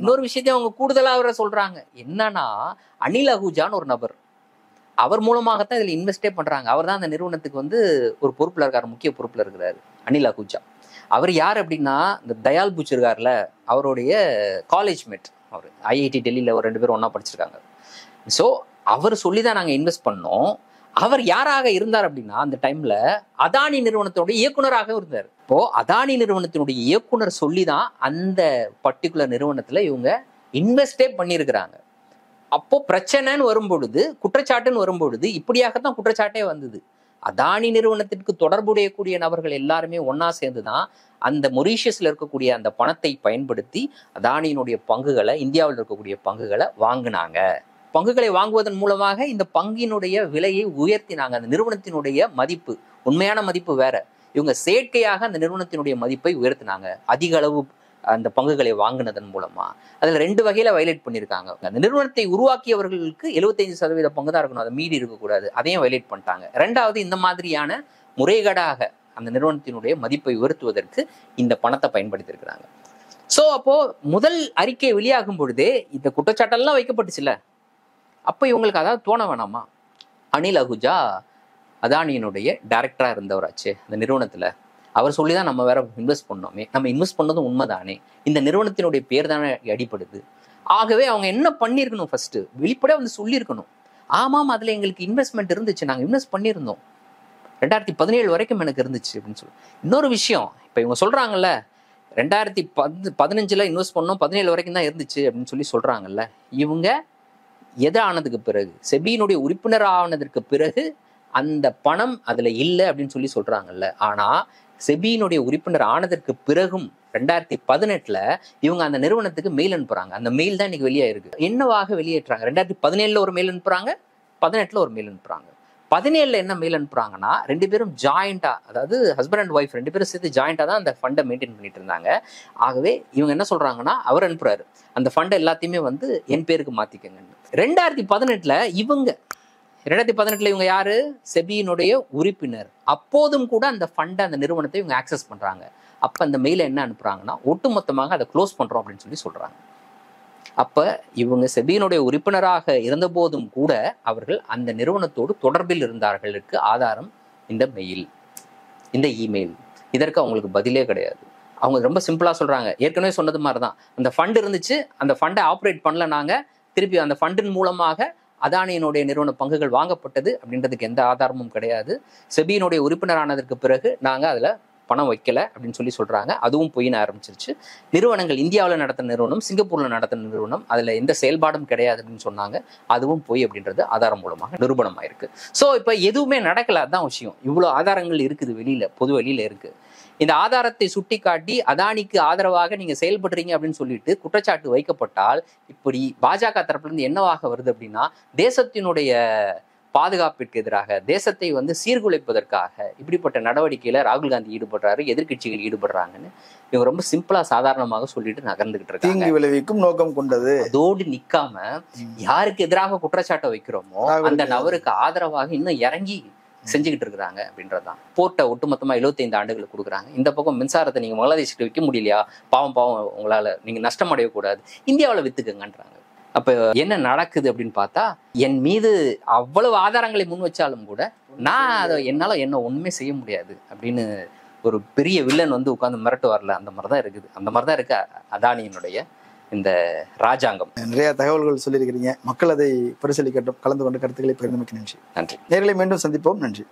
இன்னொரு விஷயத்தையும் அவங்க கூடுதலா அவரை சொல்றாங்க. என்னன்னா, அனில் அஹூஜான்னு ஒரு நபர், அவர் மூலமாகத்தான் இதுல இன்வெஸ்டே பண்றாங்க. அவர் தான் அந்த நிறுவனத்துக்கு ஒரு பொறுப்புல இருக்காரு, முக்கிய பொறுப்புல இருக்கிறாரு அனில் அஹூஜா. அவர் யார் அப்படின்னா, இந்த தயால் புச் இருக்காருல, அவருடைய காலேஜ் மேட். அவர் IIT டெல்லியில் ஒரு 2 பேரும் ஒன்றா படிச்சிருக்காங்க. ஸோ அவர் சொல்லி தான் நாங்கள் இன்வெஸ்ட் பண்ணோம். அவர் யாராக இருந்தார் அப்படின்னா, அந்த டைம்ல அதானி நிறுவனத்தினுடைய இயக்குனராக இருந்தார். இப்போ அதானி நிறுவனத்தினுடைய இயக்குனர் சொல்லி தான் அந்த பர்டிகுலர் நிறுவனத்தில் இவங்க இன்வெஸ்டே பண்ணியிருக்கிறாங்க. அப்போ பிரச்சனைன்னு வரும்பொழுது, குற்றச்சாட்டுன்னு வரும்பொழுது இப்படியாகத்தான் குற்றச்சாட்டே வந்தது. அதானி நிறுவனத்திற்கு தொடர்புடைய கூடிய நபர்கள் எல்லாருமே ஒன்னா சேர்ந்துதான் அந்த மொரீஷியஸ்ல இருக்கக்கூடிய அந்த பணத்தை பயன்படுத்தி அதானியினுடைய பங்குகளை, இந்தியாவில் இருக்கக்கூடிய பங்குகளை வாங்கினாங்க. பங்குகளை வாங்குவதன் மூலமாக இந்த பங்கினுடைய விலையை உயர்த்தினாங்க. அந்த நிறுவனத்தினுடைய மதிப்பு, உண்மையான மதிப்பு வேற, இவங்க செயற்கையாக அந்த நிறுவனத்தினுடைய மதிப்பை உயர்த்தினாங்க. அதிக அளவு அந்த பங்குகளை வாங்கினதன் மூலமா அதுல 2 வகையில வயலேட் பண்ணியிருக்காங்க. அந்த நிறுவனத்தை உருவாக்கியவர்களுக்கு 75% பங்கு தான் இருக்கணும், அதை மீறி இருக்கக்கூடாது, அதையும் வயலேட் பண்ணிட்டாங்க. 2வது, இந்த மாதிரியான முறைகேடாக அந்த நிறுவனத்தினுடைய மதிப்பை உயர்த்துவதற்கு இந்த பணத்தை பயன்படுத்தி இருக்கிறாங்க. ஸோ அப்போ முதல் அறிக்கை வெளியாகும் பொழுதே இந்த குற்றச்சாட்டெல்லாம் வைக்கப்பட்டுச்சுல்ல, அப்போ இவங்களுக்கு அதாவது தோண வேணாமா, அனில் அஹூஜா அதானியினுடைய டைரக்டரா இருந்தவராச்சு அந்த நிறுவனத்துல, அவர் சொல்லி தான் நம்ம வேற இன்வெஸ்ட் பண்ணோமே, நம்ம இன்வெஸ்ட் பண்ணதும் உண்மைதானே, இந்த நிறுவனத்தினுடைய பேர் தானே அடிப்படுது. ஆகவே அவங்க என்ன பண்ணியிருக்கணும், ஃபர்ஸ்ட் வெளிப்படையாக சொல்லியிருக்கணும், ஆமாம் அதுல எங்களுக்கு இன்வெஸ்ட்மெண்ட் இருந்துச்சு, நாங்கள் இன்வெஸ்ட் பண்ணியிருந்தோம், 2017 வரைக்கும் எனக்கு இருந்துச்சு அப்படின்னு சொல்லி. இன்னொரு விஷயம், இப்போ இவங்க சொல்றாங்கல்ல 2015 இன்வெஸ்ட் பண்ணோம், 17 வரைக்கும் தான் இருந்துச்சு அப்படின்னு சொல்லி சொல்றாங்கல்ல, இவங்க எது ஆனதுக்கு பிறகு, செபியினுடைய உறுப்பினர் ஆனதற்கு பிறகு அந்த பணம் அதுல இல்லை அப்படின்னு சொல்லி சொல்றாங்கல்ல. ஆனா செபியினுடைய உறுப்பினர் ஆனதற்கு பிறகும் 2018 இவங்க அந்த நிறுவனத்துக்கு மெயில் அனுப்புறாங்க. அந்த மெயில் தான் இன்னைக்கு வெளியாயிருக்கு. என்னவாக வெளியேற்றாங்க, 2017 ஒரு மெயில் அனுப்புறாங்க, 18 ஒரு மெயில் அனுப்புறாங்க. 17 என்ன மெயில் அனுப்புறாங்கன்னா, 2 பேரும் ஜாயிண்டா, அதாவது ஹஸ்பண்ட் அண்ட் ஒய்ஃப் 2 பேரும் சேர்த்து ஜாயிண்டா தான் அந்த ஃபண்டை மெயின்டைன் பண்ணிட்டு இருந்தாங்க. ஆகவே இவங்க என்ன சொல்றாங்கன்னா, அவர் அனுப்புறாரு அந்த ஃபண்டை எல்லாத்தையுமே என் பேருக்கு மாத்திக்கங்க. 2018 இவங்க 2018 இவங்க யாரு, செபியினுடைய உறுப்பினர். அப்போதும் கூட அந்த ஃபண்டை, அந்த நிறுவனத்தை இவங்க ஆக்சஸ் பண்றாங்க. அப்ப அந்த மெயில என்ன அனுப்புறாங்கன்னா, ஒட்டுமொத்தமாக அதை க்ளோஸ் பண்றோம் அப்படின்னு சொல்றாங்க. அப்ப இவங்க செபியினுடைய உறுப்பினராக இருந்த போதும் கூட அவர்கள் அந்த நிறுவனத்தோடு தொடர்பில் இருந்தார்களுக்கு ஆதாரம் இந்த மெயில், இந்த இமெயில். இதற்கு அவங்களுக்கு பதிலே கிடையாது. அவங்க ரொம்ப சிம்பிளா சொல்றாங்க, ஏற்கனவே சொன்னது மாதிரிதான், அந்த ஃபண்ட் இருந்துச்சு, அந்த ஃபண்டை ஆப்ரேட் பண்ணல நாங்க, திருப்பி அந்த ஃபண்டின் மூலமாக அதானியினுடைய நிறுவன பங்குகள் வாங்கப்பட்டது அப்படின்றதுக்கு எந்த ஆதாரமும் கிடையாது. செபியினுடைய உறுப்பினரானதற்கு பிறகு நாங்க அதுல பணம் வைக்கல அப்படின்னு சொல்றாங்க. அதுவும் பொய்ன்னு ஆரம்பிச்சிருச்சு. நிறுவனங்கள் இந்தியாவில் நடத்தின நிறுவனம், சிங்கப்பூர்ல நடத்தின நிறுவனம், அதுல எந்த செயல்பாடும் கிடையாது அப்படின்னு சொன்னாங்க. அதுவும் பொய் அப்படின்றது ஆதாரம் மூலமாக நிரூபணம் ஆயிருக்கு. ஸோ இப்போ எதுவுமே நடக்கல, அதுதான் விஷயம். இவ்வளோ ஆதாரங்கள் இருக்குது வெளியில, பொது வெளியில இருக்கு. இந்த ஆதாரத்தை சுட்டி காட்டி அதானிக்கு ஆதரவாக நீங்க செயல்படுறீங்க அப்படின்னு சொல்லிட்டு குற்றச்சாட்டு வைக்கப்பட்டால் இப்படி பாஜக தரப்புல இருந்து என்னவாக வருது அப்படின்னா, தேசத்தினுடைய பாதுகாப்பிற்கு எதிராக, தேசத்தை சீர்குலைப்பதற்காக இப்படிப்பட்ட நடவடிக்கையில ராகுல் காந்தி ஈடுபடுறாரு, எதிர்கட்சிகள் ஈடுபடுறாங்கன்னு இவங்க ரொம்ப சிம்பிளா சாதாரணமாக சொல்லிட்டு நகர்ந்துகிட்டு இருக்காங்க. தீங்கு விளைவிக்கும் நோக்கம் கொண்டது. அதோடு நிக்காம யாருக்கு எதிராக குற்றச்சாட்டை வைக்கிறோமோ அந்த நபருக்கு ஆதரவாக இன்னும் இறங்கி செஞ்சுக்கிட்டு இருக்கிறாங்க அப்படின்றதுதான். போர்ட்டை ஒட்டுமொத்தமா 75 ஆண்டுகளுக்கு கொடுக்குறாங்க. இந்த பக்கம் மின்சாரத்தை நீங்க பங்களாதேஷ்க்கு விற்க முடியலையா, பாவம் உங்களால நீங்க நஷ்டம் அடையக்கூடாது, இந்தியாவில் வித்துக்கங்கன்றாங்க. அப்ப என்ன நடக்குது அப்படின்னு பார்த்தா, என் மீது அவ்வளவு ஆதாரங்களை முன் வச்சாலும் கூட நான் அதை என்னால என்ன ஒண்ணுமே செய்ய முடியாது அப்படின்னு ஒரு பெரிய வில்லன் உட்கார்ந்து மிரட்டு வரல. அந்த மாதிரிதான் இருக்குது. அந்த மாதிரிதான் இருக்கு அதானியினுடைய இந்த ராஜாங்கம். நிறைய தகவல்கள் சொல்லியிருக்கிறீங்க. மக்கள் அதை பரிசீலிக்கட்டும். கலந்து கொண்டு கருத்துக்களை பகிர்ந்தமைக்கு நன்றி. நன்றி. நேர்களை மீண்டும் சந்திப்போம். நன்றி.